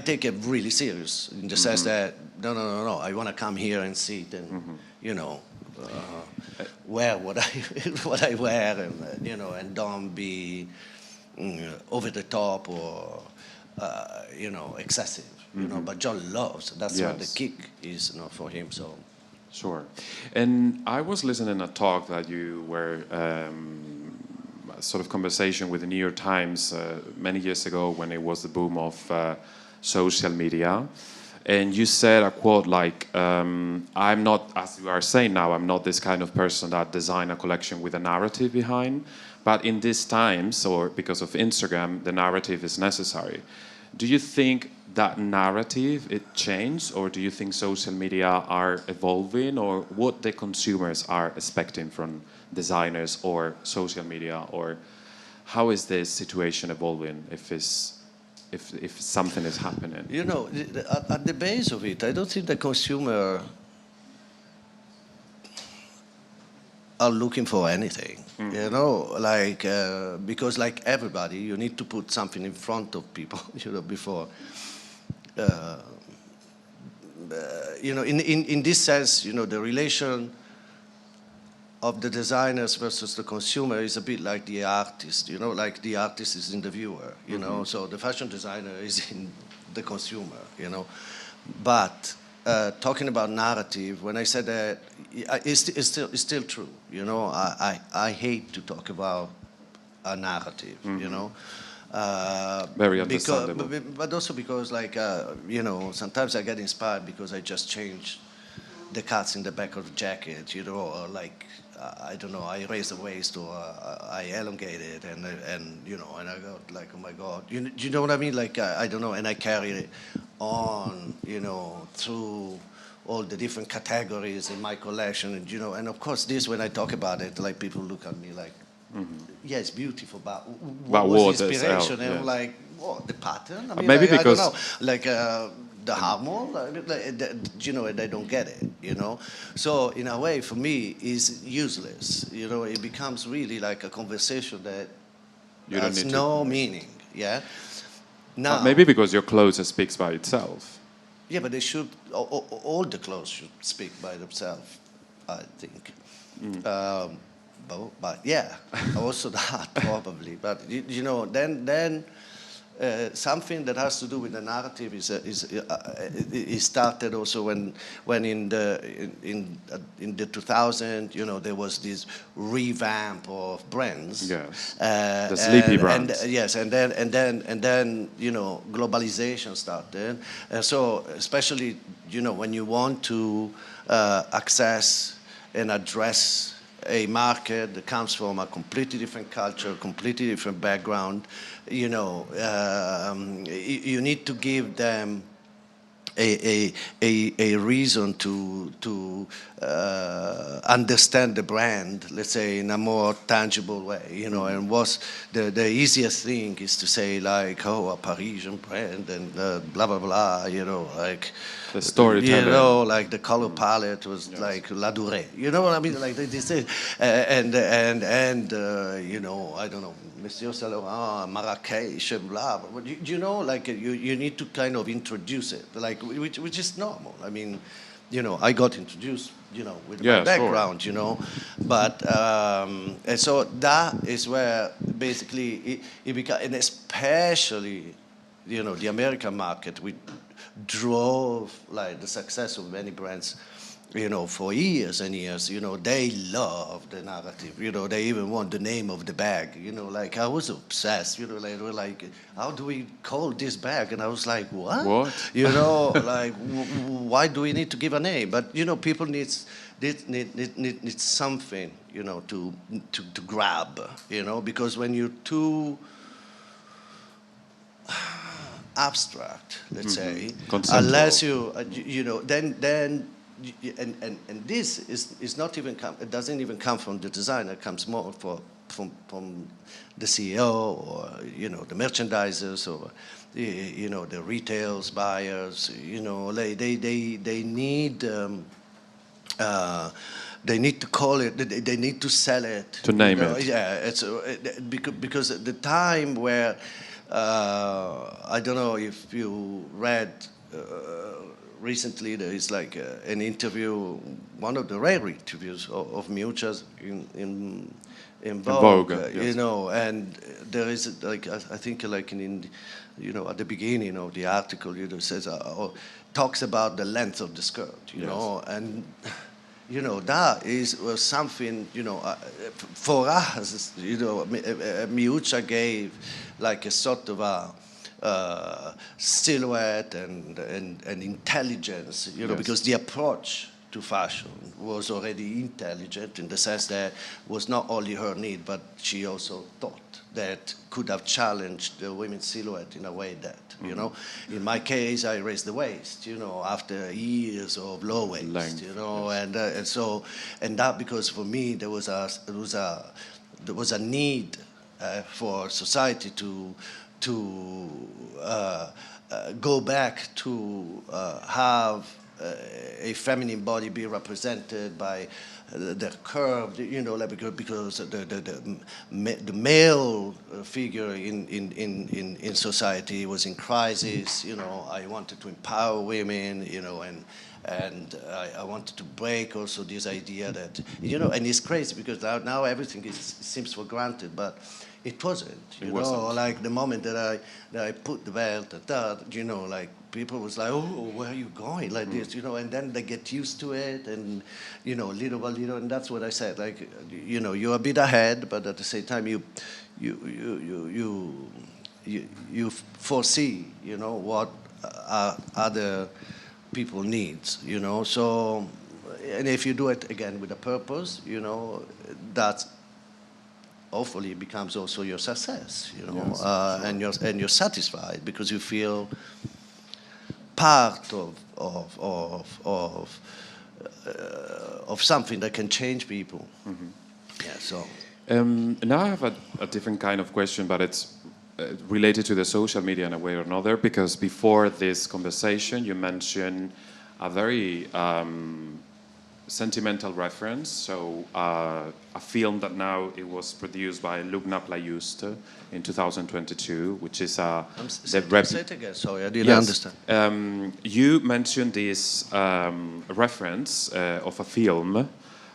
Speaker 2: take it really serious in the sense that no. I want to come here and sit and wear what I wear, and and don't be over the top or excessive. But John loves. That's what the
Speaker 3: Yes.
Speaker 2: kick is, for him. So.
Speaker 3: Sure. And I was listening a talk that you were sort of conversation with the New York Times many years ago when it was the boom of social media. And you said a quote like, I'm not, as you are saying now, I'm not this kind of person that design a collection with a narrative behind. But in these times, or because of Instagram, the narrative is necessary. Do you think that narrative, it changed, or do you think social media are evolving, or what the consumers are expecting from designers or social media, or how is this situation evolving if something is happening?
Speaker 2: At the base of it, I don't think the consumer are looking for anything, because like everybody, you need to put something in front of people, before. In this sense, the relation of the designers versus the consumer is a bit like the artist, like the artist is in the viewer, so the fashion designer is in the consumer, But talking about narrative, when I said that, it's still true, I hate to talk about a narrative,
Speaker 3: Very understandable.
Speaker 2: but also because, sometimes I get inspired because I just change the cuts in the back of the jacket, or I don't know, I raise the waist or I elongate it, and and I go like, oh my God, you know what I mean? Like I don't know, and I carry it on, through all the different categories in my collection, and and of course this, when I talk about it, like people look at me like. Yeah, it's beautiful, but what was
Speaker 3: what
Speaker 2: inspiration?
Speaker 3: is
Speaker 2: And I'm
Speaker 3: yes.
Speaker 2: like, what, the pattern? I mean,
Speaker 3: Maybe
Speaker 2: I don't
Speaker 3: because-
Speaker 2: know. Like the Harmon, you know, they don't get it, you know. So in a way, for me, it's useless. You know, it becomes really like a conversation that has no meaning. Yeah. Now,
Speaker 3: maybe because your clothes speaks by itself.
Speaker 2: Yeah, but they should. All the clothes should speak by themselves, I think. But yeah, also that probably. But you know, then something that has to do with the narrative is started also when in the 2000s, you know, there was this revamp of brands.
Speaker 3: Yes. The sleepy brands.
Speaker 2: And then you know, globalization started. So especially, you know, when you want to access and address a market that comes from a completely different culture, completely different background, you know, you need to give them a reason to understand the brand, let's say, in a more tangible way, you know. And what's the easiest thing is to say, like, oh, a Parisian brand and blah blah blah, you know, like
Speaker 3: the storytelling,
Speaker 2: you know, like the color palette was like La Durée, you know what I mean, like they say, and you know, I don't know, Monsieur Saint Laurent, Marrakech, blah, blah. You know, like you need to kind of introduce it, like which is normal. I mean, you know, I got introduced, you know, with my background, you know, but and so that is where basically it becomes, and especially, you know, the American market, which drove like the success of many brands, you know, for years and years. You know, they love the narrative. You know, they even want the name of the bag. You know, like I was obsessed. You know, like, they were like, how do we call this bag? And I was like, what? You know, like why do we need to give a name? But you know, people need something, you know, to grab. You know, because when you're too abstract, let's say, unless you know, then and this is not even it doesn't even come from the designer. It comes more from the CEO, or you know, the merchandisers, or you know, the retails buyers. You know, like they need. They need to call it. They need to sell it.
Speaker 3: To name it.
Speaker 2: Yeah, it's because at the time where I don't know if you read recently, there is like an interview, one of the rare interviews of Miuccia's in Vogue,
Speaker 3: yes.
Speaker 2: you know, and there is like I think like in you know, at the beginning of the article, you know, says talks about the length of the skirt, you know, and you know, that was something, you know, for us, you know, Miuccia gave like a sort of a silhouette and intelligence, you know, because the approach to fashion was already intelligent in the sense that was not only her need, but she also thought that could have challenged the women's silhouette in a way that, you know, in my case, I raised the waist, you know, after years of low waist, length, you know, and that because for me there was a need for society to go back to have a feminine body be represented by the curve, you know, like because the male figure in society was in crisis. You know, I wanted to empower women, you know, and I wanted to break also this idea that, you know, and it's crazy because now everything seems for granted, but it wasn't. You know, like the moment that I put the belt, you know, like people was like, oh, where are you going? Like this, you know, and then they get used to it, and you know, little by little, and that's what I said. Like, you know, you're a bit ahead, but at the same time, you foresee, you know, what other people needs, you know. So, and if you do it again with a purpose, you know, that's hopefully it becomes also your success, you know, and you're satisfied because you feel part of something that can change people. Yeah. So
Speaker 3: now I have a different kind of question, but it's related to the social media in a way or another, because before this conversation you mentioned a very sentimental reference, so a film that now it was produced by Lugna Playuste in 2022, which is
Speaker 2: say it again, sorry, I didn't understand.
Speaker 3: You mentioned this reference of a film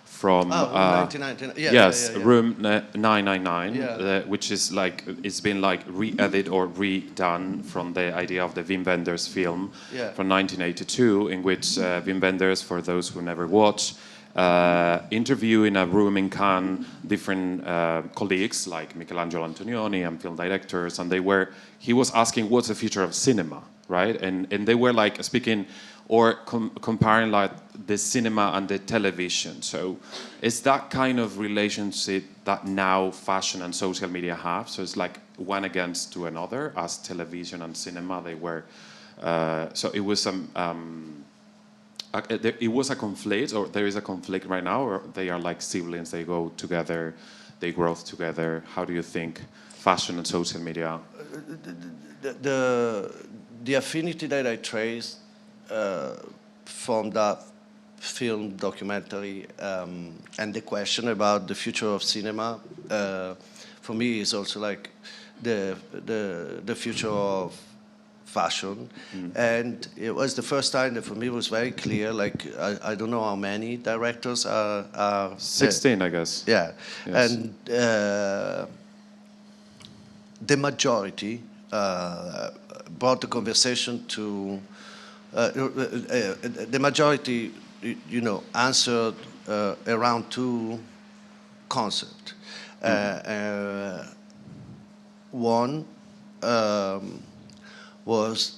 Speaker 3: from
Speaker 2: 1999.
Speaker 3: Room 999,
Speaker 2: Yeah.
Speaker 3: which is like it's been like re-edited or redone from the idea of the Wim Wenders film from 1982, in which Wim Wenders, for those who never watched, interview in a room in Cannes different colleagues like Michelangelo Antonioni and film directors, and he was asking what's the future of cinema, right? And they were like speaking or comparing like the cinema and the television. So it's that kind of relationship that now fashion and social media have. So it's like one against to another, as television and cinema, they were. So it was it was a conflict, or there is a conflict right now, or they are like siblings, they go together, they grow together. How do you think fashion and social media?
Speaker 2: The affinity that I traced from that film documentary and the question about the future of cinema for me is also like the future of fashion. And it was the first time that for me was very clear, like I don't know how many directors are
Speaker 3: 16, I guess.
Speaker 2: Yeah.
Speaker 3: Yes.
Speaker 2: And the majority brought the conversation to the majority, answered around two concepts. One was,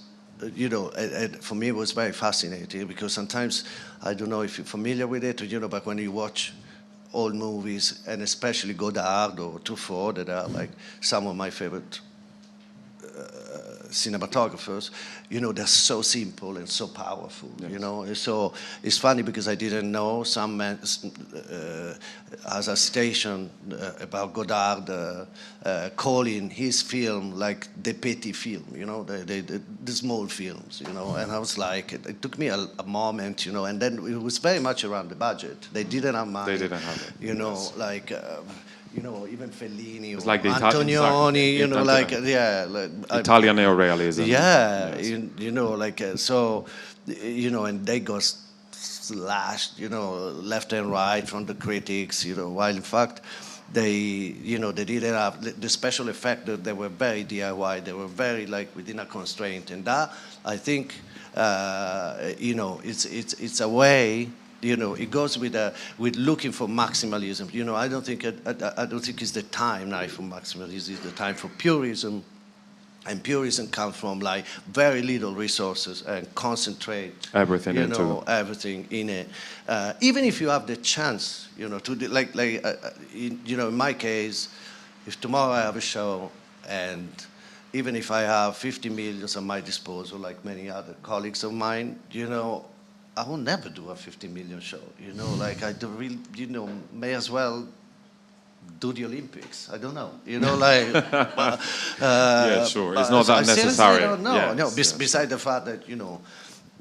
Speaker 2: for me it was very fascinating, because sometimes, I don't know if you're familiar with it, but when you watch old movies, and especially Godard or Truffaut, that are like some of my favorite cinematographers, they're so simple and so powerful, yes. So it's funny because I didn't know some man has a citation about Godard calling his film like the petit film, the small films, and I was like, it took me a moment, and then it was very much around the budget. They didn't have money.
Speaker 3: They didn't have it.
Speaker 2: Yes. Like, even Fellini or
Speaker 3: like
Speaker 2: Antonioni,
Speaker 3: Italian neorealism.
Speaker 2: Yeah,
Speaker 3: yes.
Speaker 2: So, and they got slashed, left and right from the critics, while in fact they didn't have the special effect. That they were very DIY. They were very like within a constraint, and that I think, it's a way. It goes with looking for maximalism. I don't think it's the time now for maximalism. It's the time for purism, and purism comes from like very little resources and concentrate
Speaker 3: everything
Speaker 2: everything in it. Even if you have the chance, to do, in my case, if tomorrow I have a show, and even if I have 50 million at my disposal, like many other colleagues of mine, I will never do a 50 million show, I do really, may as well do the Olympics. I don't know,
Speaker 3: yeah, sure. It's not that necessary.
Speaker 2: Don't know.
Speaker 3: Yes,
Speaker 2: No,
Speaker 3: yes.
Speaker 2: Besides the fact that,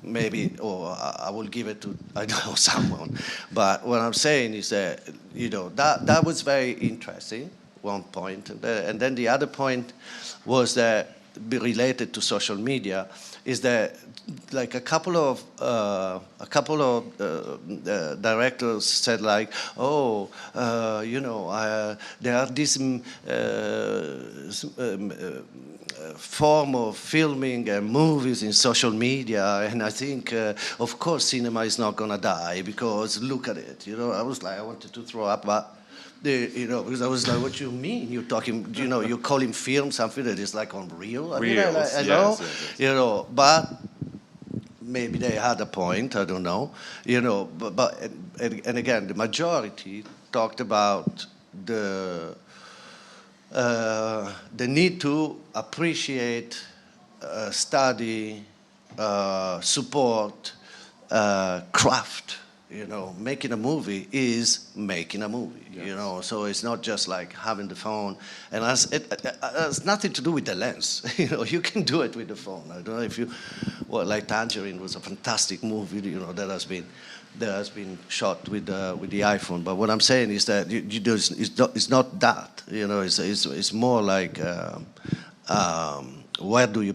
Speaker 2: maybe, or I will give it to, I don't know, someone. But what I'm saying is that, that was very interesting, one point. And then the other point was that, related to social media, is that like a couple of directors said like, there are this form of filming movies in social media, and I think of course cinema is not gonna die because look at it. I was like, I wanted to throw up, but. Because I was like, what you mean? You're talking, you're calling film something that is like unreal?
Speaker 3: Yes.
Speaker 2: But maybe they had a point, I don't know. But again, the majority talked about the need to appreciate, study, support, craft, You know, making a movie is making a movie.
Speaker 3: Yes.
Speaker 2: You know, so it's not just like having the phone, and it has nothing to do with the lens. You know, you can do it with the phone. I don't know if you, well, like Tangerine was a fantastic movie. You know, that has been shot with the iPhone. But what I'm saying is that it's not that. You know, it's more like where do you,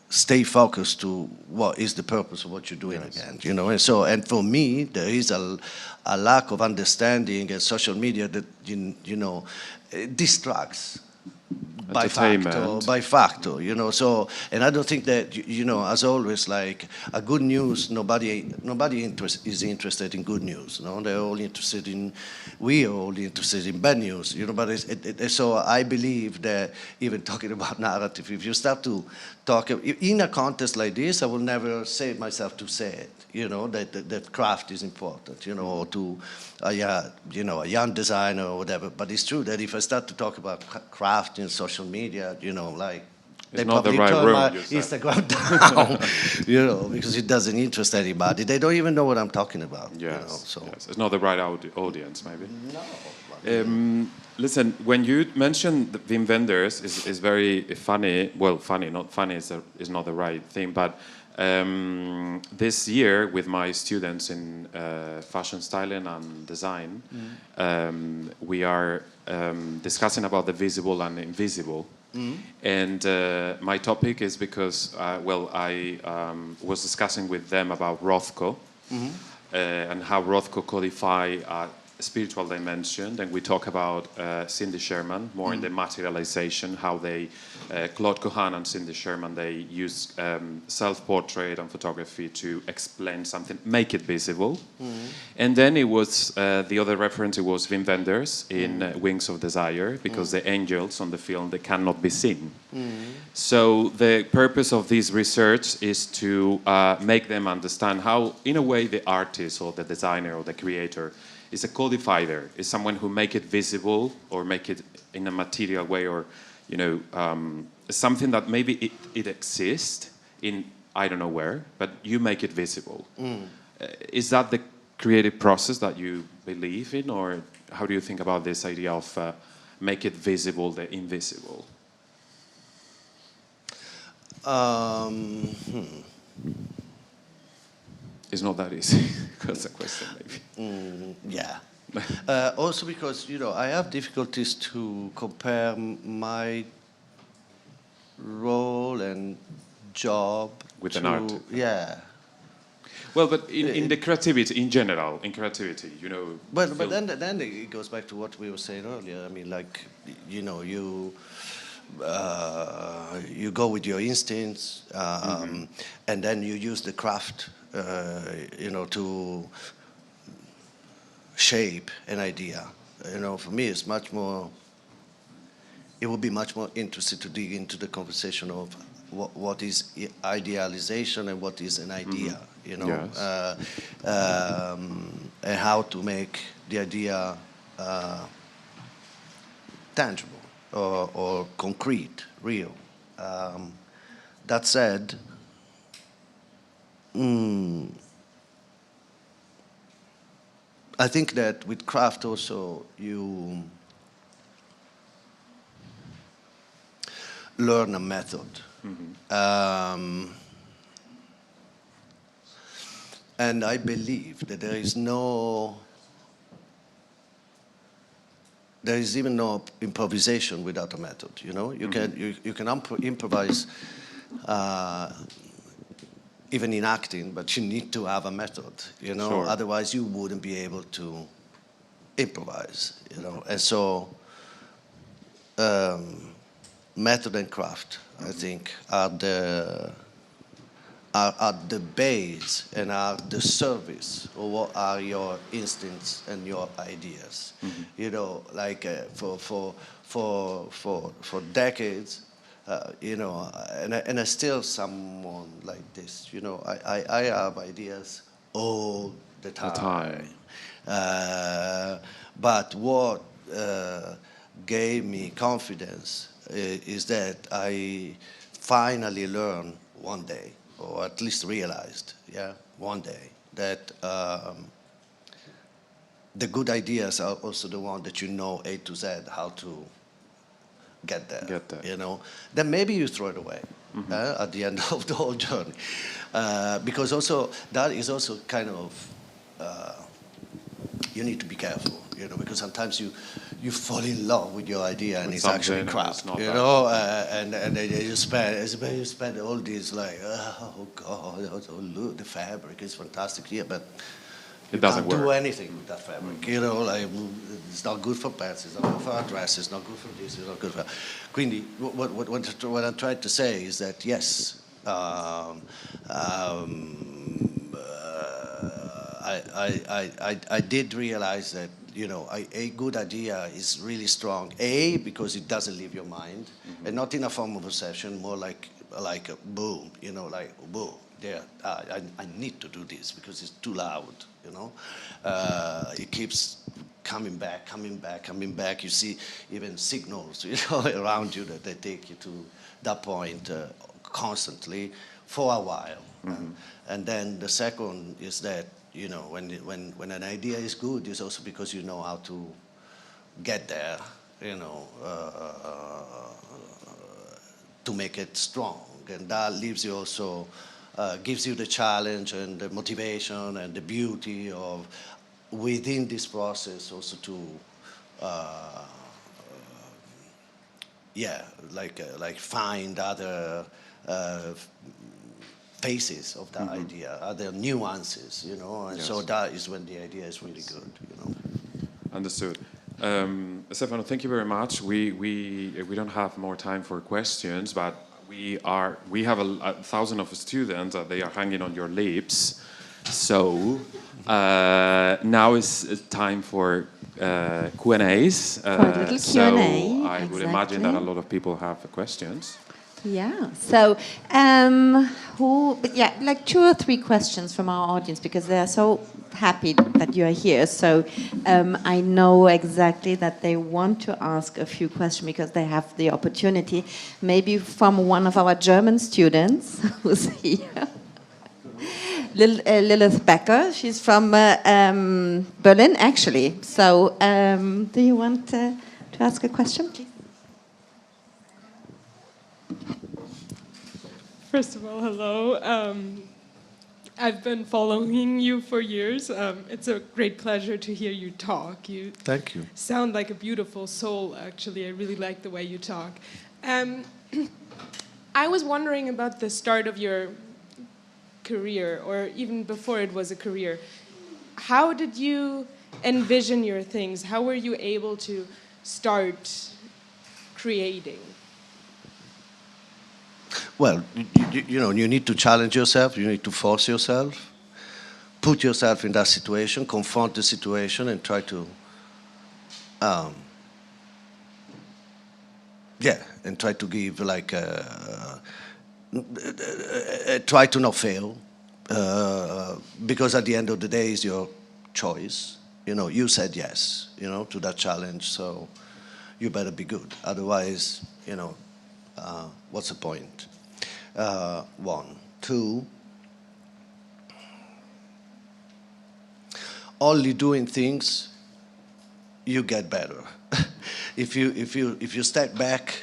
Speaker 2: stay focused to what is the purpose of what you're doing again, you know. And for me, there is a lack of understanding in social media that you know distracts by factor, you know. So, and I don't think that you know, as always, like a good news, nobody is interested in good news. No, they're all interested in. We are all interested in bad news, you know. But so I believe that even talking about narrative, if you start to talk in a contest like this, I will never say myself to say it. You know, that craft is important, you know, or to a young designer or whatever. But it's true that if I start to talk about craft in social media, you know, like
Speaker 3: it's
Speaker 2: they
Speaker 3: not the
Speaker 2: probably
Speaker 3: right
Speaker 2: turn
Speaker 3: room,
Speaker 2: my
Speaker 3: you said.
Speaker 2: Instagram down, you know, because it doesn't interest anybody. They don't even know what I'm talking about.
Speaker 3: Yes,
Speaker 2: you know, so.
Speaker 3: yes. It's not the right audience, maybe.
Speaker 2: No.
Speaker 3: Listen, when you mentioned the Wim Wenders, is very funny. Well, funny, not funny is not the right thing. But this year, with my students in fashion styling and design, we are discussing about the visible and invisible. And my topic is because, I was discussing with them about Rothko and how Rothko codify spiritual dimension. Then we talk about Cindy Sherman, more in the materialization, how they, Claude Cohan and Cindy Sherman, they use self-portrait and photography to explain something, make it visible. And then it was, the other reference, it was Wim Wenders in Wings of Desire, because the angels on the film, they cannot be seen. So the purpose of this research is to make them understand how, in a way, the artist or the designer or the creator is a codifier, is someone who make it visible or make it in a material way, or, you know, something that maybe it exists in I don't know where, but you make it visible. Is that the creative process that you believe in, or how do you think about this idea of make it visible, the invisible? It's not that easy. That's a question, maybe.
Speaker 2: Yeah. Also because, you know, I have difficulties to compare my role and job
Speaker 3: with an art.
Speaker 2: Yeah.
Speaker 3: Well, but in the creativity, in general, in creativity, you know.
Speaker 2: But then it goes back to what we were saying earlier. I mean, like, you know, you go with your instincts, and then you use the craft, you know, to shape an idea. You know, for me, it's much more. It would be much more interesting to dig into the conversation of what is idealization and what is an idea. You know,
Speaker 3: Yes.
Speaker 2: And how to make the idea tangible or concrete, real. That said, I think that with craft also you learn a method. And I believe that there is even no improvisation without a method. You know, you can improvise even in acting, but you need to have a method. You know,
Speaker 3: Sure.
Speaker 2: Otherwise you wouldn't be able to improvise. You know, and so method and craft, I think, are the base and are the service of what are your instincts and your ideas. You know, like for decades, you know, and I still someone like this. You know, I have ideas all the time. But what gave me confidence is that I finally learned one day or at least realized, yeah, one day, that the good ideas are also the one that you know A to Z how to get there. You know, then maybe you throw it away at the end of the whole journey, because also that is also kind of you need to be careful, you know, because sometimes you fall in love with your idea and it's actually crap, you know, and you spend all these like, oh God, look, the fabric is fantastic here, but
Speaker 3: it doesn't
Speaker 2: do anything with that fabric, you know, like it's not good for pants, it's not good for our dress, it's not good for this, it's not good for. Quindi, what I'm trying to say is that yes, I did realize that, you know, a good idea is really strong. A, because it doesn't leave your mind, and not in a form of obsession, more like a boom, you know, like boom. There, I need to do this because it's too loud, you know. It keeps coming back. You see even signals, you know, around you that they take you to that point constantly for a while. And then the second is that, you know, when an idea is good, it's also because you know how to get there, you know, to make it strong, and that leaves you also. Gives you the challenge and the motivation and the beauty of within this process also to like find other faces of that idea, other nuances, you know, and so that is when the idea is really good, you know.
Speaker 3: Understood. Stefano, thank you very much. We don't have more time for questions, but we have 1,000 of students that they are hanging on your lips. So now is time for Q&As.
Speaker 1: Little
Speaker 3: so
Speaker 1: Q&A,
Speaker 3: I would imagine that a lot of people have questions.
Speaker 1: Yeah. So, like 2 or 3 questions from our audience because they are so happy that you are here. So, I know exactly that they want to ask a few questions because they have the opportunity. Maybe from one of our German students who's here, Lilith Becker. She's from Berlin, actually. So, do you want to ask a question, please?
Speaker 4: First of all, hello. I've been following you for years. It's a great pleasure to hear you talk.
Speaker 2: Thank you.
Speaker 4: Sound like a beautiful soul, actually. I really like the way you talk. I was wondering about the start of your career, or even before it was a career. How did you envision your things? How were you able to start creating?
Speaker 2: Well, you know, you need to challenge yourself, you need to force yourself, put yourself in that situation, confront the situation, and try to, try to give like, try to not fail, because at the end of the day, it's your choice. You know, you said yes, you know, to that challenge, so you better be good. Otherwise, you know, what's the point? 1, 2. Only doing things, you get better. if you step back,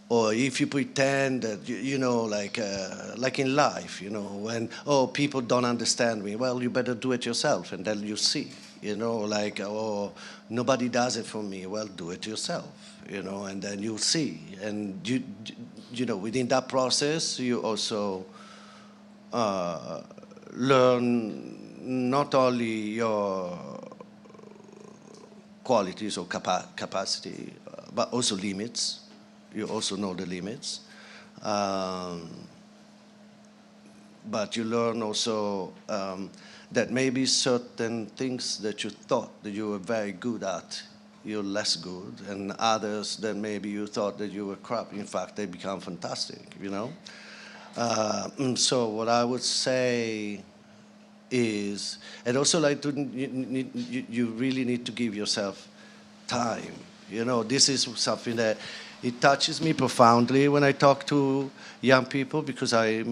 Speaker 2: or if you pretend that you know, like in life, you know, when people don't understand me, well, you better do it yourself, and then you see, you know, like nobody does it for me, well, do it yourself, you know, and then you'll see, and you know, within that process, you also learn not only your qualities or capacity, but also limits. You also know the limits. But you learn also that maybe certain things that you thought that you were very good at, you're less good, and others that maybe you thought that you were crap, in fact, they become fantastic, you know? So what I would say is, and also like you really need to give yourself time. You know, this is something that it touches me profoundly when I talk to young people, because I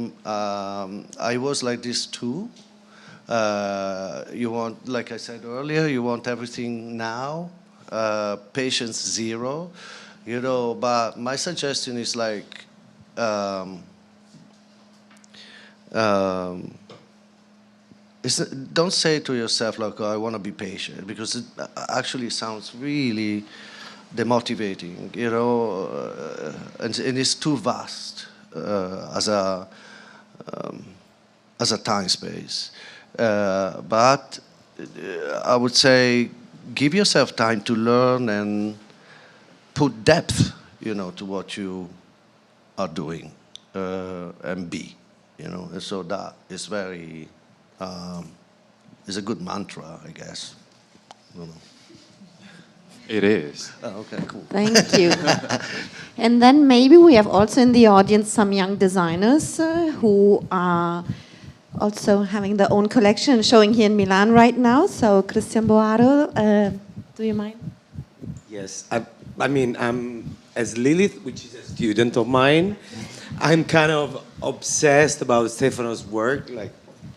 Speaker 2: was like this too. You want, like I said earlier, you want everything now, patience zero, you know. But my suggestion is like, don't say to yourself like, oh, I want to be patient, because it actually sounds really demotivating, you know, and it's too vast as a time space. But I would say give yourself time to learn and put depth, you know, to what you are doing, and be, you know. And so that is very, is a good mantra, I guess. I don't know.
Speaker 3: It is.
Speaker 2: Oh, okay, cool.
Speaker 1: Thank you. And then maybe we have also in the audience some young designers who are also having their own collection showing here in Milan right now. So Christian Boaro, do you mind?
Speaker 5: Yes, I mean, as Lilith, which is a student of mine, I'm kind of obsessed about Stefano's work. Like,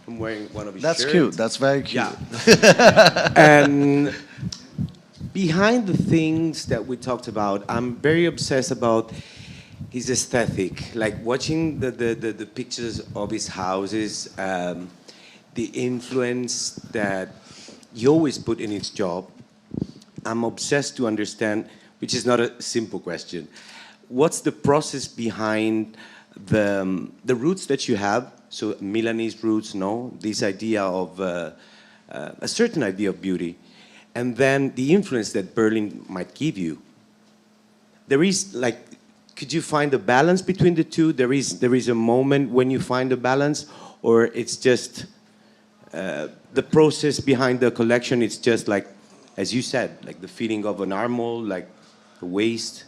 Speaker 5: I'm wearing one of his shirts.
Speaker 2: That's cute. That's very cute.
Speaker 5: Yeah. And behind the things that we talked about, I'm very obsessed about his aesthetic. Like watching the pictures of his houses, the influence that he always put in his job. I'm obsessed to understand, which is not a simple question, what's the process behind the roots that you have? So Milanese roots, no? This idea of a certain idea of beauty. And then the influence that Berlin might give you. There is like, could you find a balance between the two? There is a moment when you find a balance, or it's just the process behind the collection. It's just like, as you said, like the feeling of an armhole, like the waist.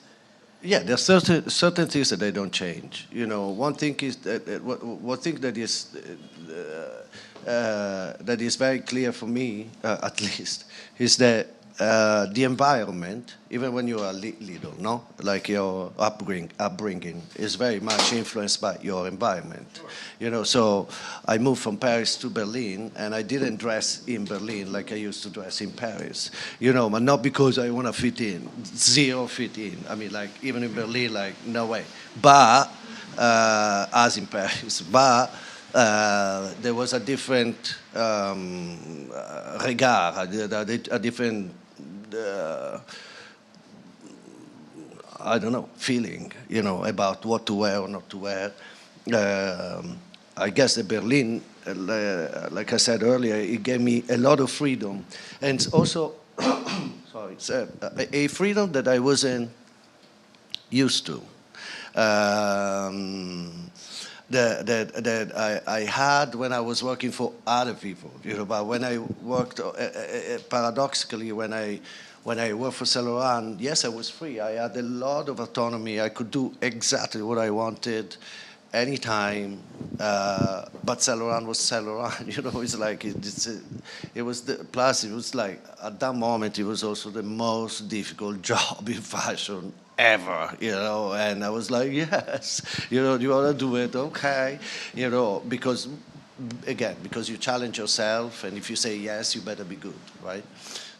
Speaker 2: Yeah, there are certain things that they don't change. You know, one thing is that one thing that is very clear for me, at least, is that the environment, even when you are little, no, like your upbringing is very much influenced by your environment. You know, so I moved from Paris to Berlin, and I didn't dress in Berlin like I used to dress in Paris. You know, but not because I want to fit in, zero fit in. I mean, like even in Berlin, like no way. But as in Paris, but. There was a different regard, a different, I don't know, feeling, you know, about what to wear or not to wear. I guess the Berlin, like I said earlier, it gave me a lot of freedom, and also, sorry, a freedom that I wasn't used to. That I had when I was working for other people, you know. But when I worked, paradoxically, when I worked for Saint Laurent, yes, I was free. I had a lot of autonomy. I could do exactly what I wanted, anytime. But Saint Laurent was Saint Laurent, you know. It's like it was plus it was like at that moment it was also the most difficult job in fashion ever, you know. And I was like, yes, you know, you want to do it, okay, you know, because you challenge yourself, and if you say yes, you better be good, right?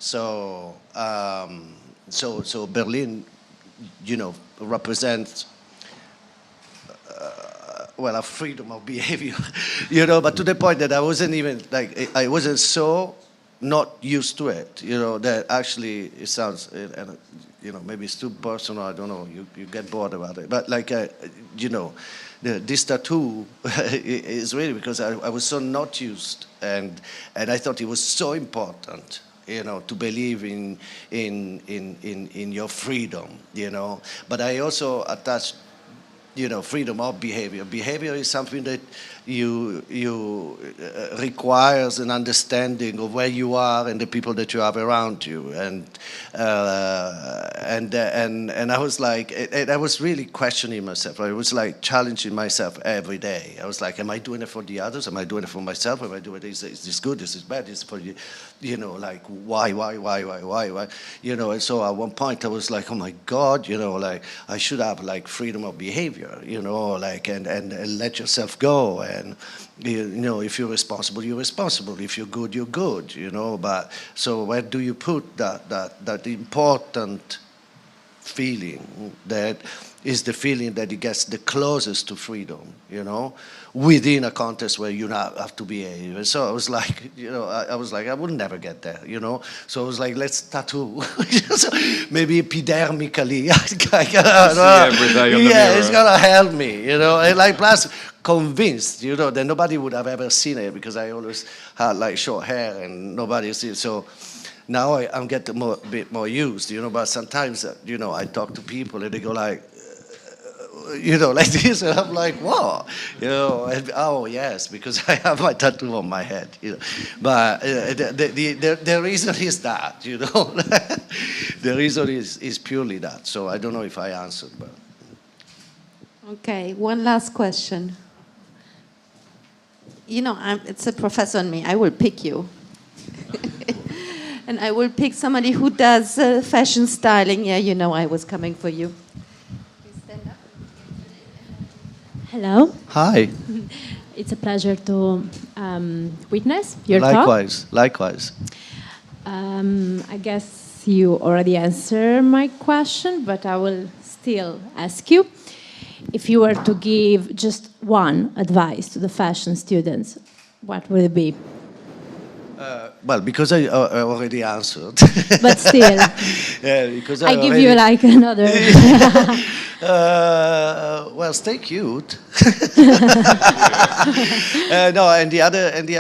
Speaker 2: So so Berlin, you know, represents well, a freedom of behavior, you know, but to the point that I wasn't even like, I wasn't so not used to it, you know, that actually it sounds, you know, maybe it's too personal, I don't know, you get bored about it. But like, you know, this tattoo is really because I was so not used, and I thought it was so important, you know, to believe in your freedom, you know. But I also attached, you know, freedom of behavior. Behavior is something that requires an understanding of where you are and the people that you have around you, and I was like, I was really questioning myself. I was like challenging myself every day. I was like, am I doing it for the others? Am I doing it for myself? Am I doing it? Is this good? Is this bad? Is it for you? You know, like why? You know, and so at one point I was like, oh my God, you know, like I should have like freedom of behavior, you know, like and let yourself go. And you know, if you're responsible, you're responsible. If you're good, you're good. You know, but so where do you put that important feeling that is the feeling that it gets the closest to freedom, you know, within a context where you not have to behave. And so I was like, you know, I was like, I would never get there, you know. So I was like, let's tattoo, so maybe epidermically.
Speaker 3: Every day on the mirror.
Speaker 2: It's gonna help me, you know. And like plus convinced, you know, that nobody would have ever seen it because I always had like short hair and nobody sees it. So now I'm getting a bit more used, you know, but sometimes, you know, I talk to people and they go like, you know, like this, and I'm like, what? You know, and, oh, yes, because I have my tattoo on my head, you know. But the reason is that, you know, the reason is purely that. So I don't know if I answered, but.
Speaker 1: Okay, one last question. You know, it's a professor on me. I will pick you. And I will pick somebody who does fashion styling. Yeah, you know I was coming for you. Please stand up.
Speaker 6: Hello.
Speaker 2: Hi.
Speaker 6: It's a pleasure to witness your talk.
Speaker 2: Likewise.
Speaker 6: I guess you already answered my question, but I will still ask you. If you were to give just one advice to the fashion students, what would it be?
Speaker 2: Well, because I already answered.
Speaker 6: But still,
Speaker 2: yeah, because
Speaker 6: I give you like another.
Speaker 2: Well, stay cute. No, and the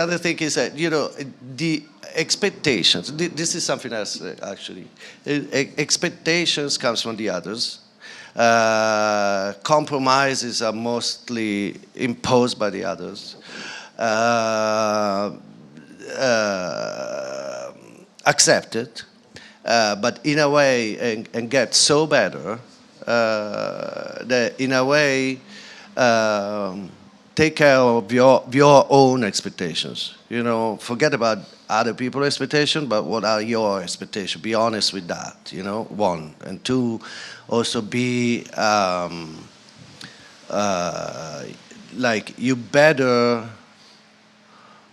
Speaker 2: other thing is that, you know, the expectations. This is something else actually. Expectations comes from the others. Compromises are mostly imposed by the others. Accepted, but in a way, and get so better that in a way take care of your own expectations. You know, forget about other people's expectations, but what are your expectations? Be honest with that. You know, one, and two, also be like you better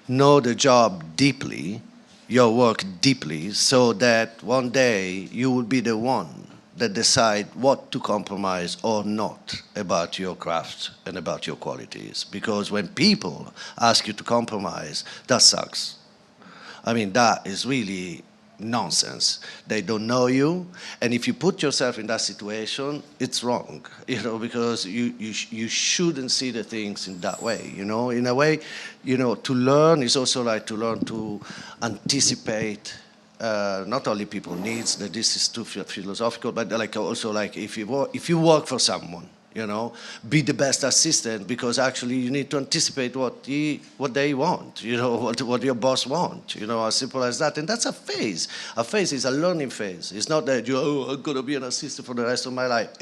Speaker 2: know the job deeply, your work deeply, so that one day you will be the one that decide what to compromise or not about your craft and about your qualities. Because when people ask you to compromise, that sucks. I mean, that is really nonsense. They don't know you, and if you put yourself in that situation, it's wrong, you know, because you shouldn't see the things in that way, you know. In a way, you know, to learn is also like to learn to anticipate not only people's needs, that this is too philosophical, but like also like if you work for someone, you know, be the best assistant, because actually you need to anticipate what they want, you know, what your boss wants, you know, as simple as that. And that's a phase. A phase is a learning phase. It's not that I'm going to be an assistant for the rest of my life.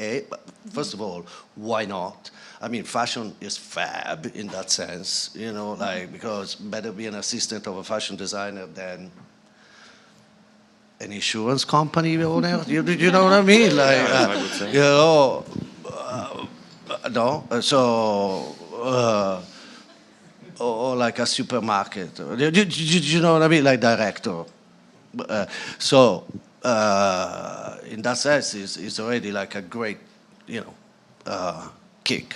Speaker 2: First of all, why not? I mean, fashion is fab in that sense, you know, like, because better be an assistant of a fashion designer than an insurance company owner. You know what I mean? Like,
Speaker 3: I would say.
Speaker 2: you know, no, so or like a supermarket. You know what I mean? Like director. So in that sense, it's already like a great, you know, kick.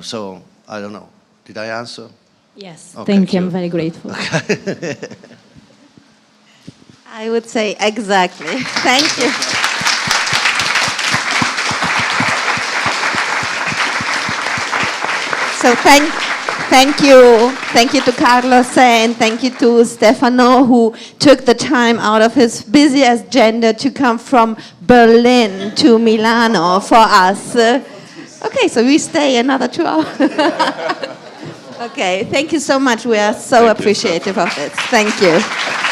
Speaker 2: So I don't know. Did I answer?
Speaker 6: Yes,
Speaker 2: Okay,
Speaker 6: thank you. I'm
Speaker 2: sure.
Speaker 6: very grateful.
Speaker 1: I would say exactly. Thank you. So thank you to Carlos and thank you to Stefano, who took the time out of his busy agenda to come from Berlin to Milano for us. Okay, so we stay another 2 hours. Okay, thank you so much. We are so appreciative of it. Thank you.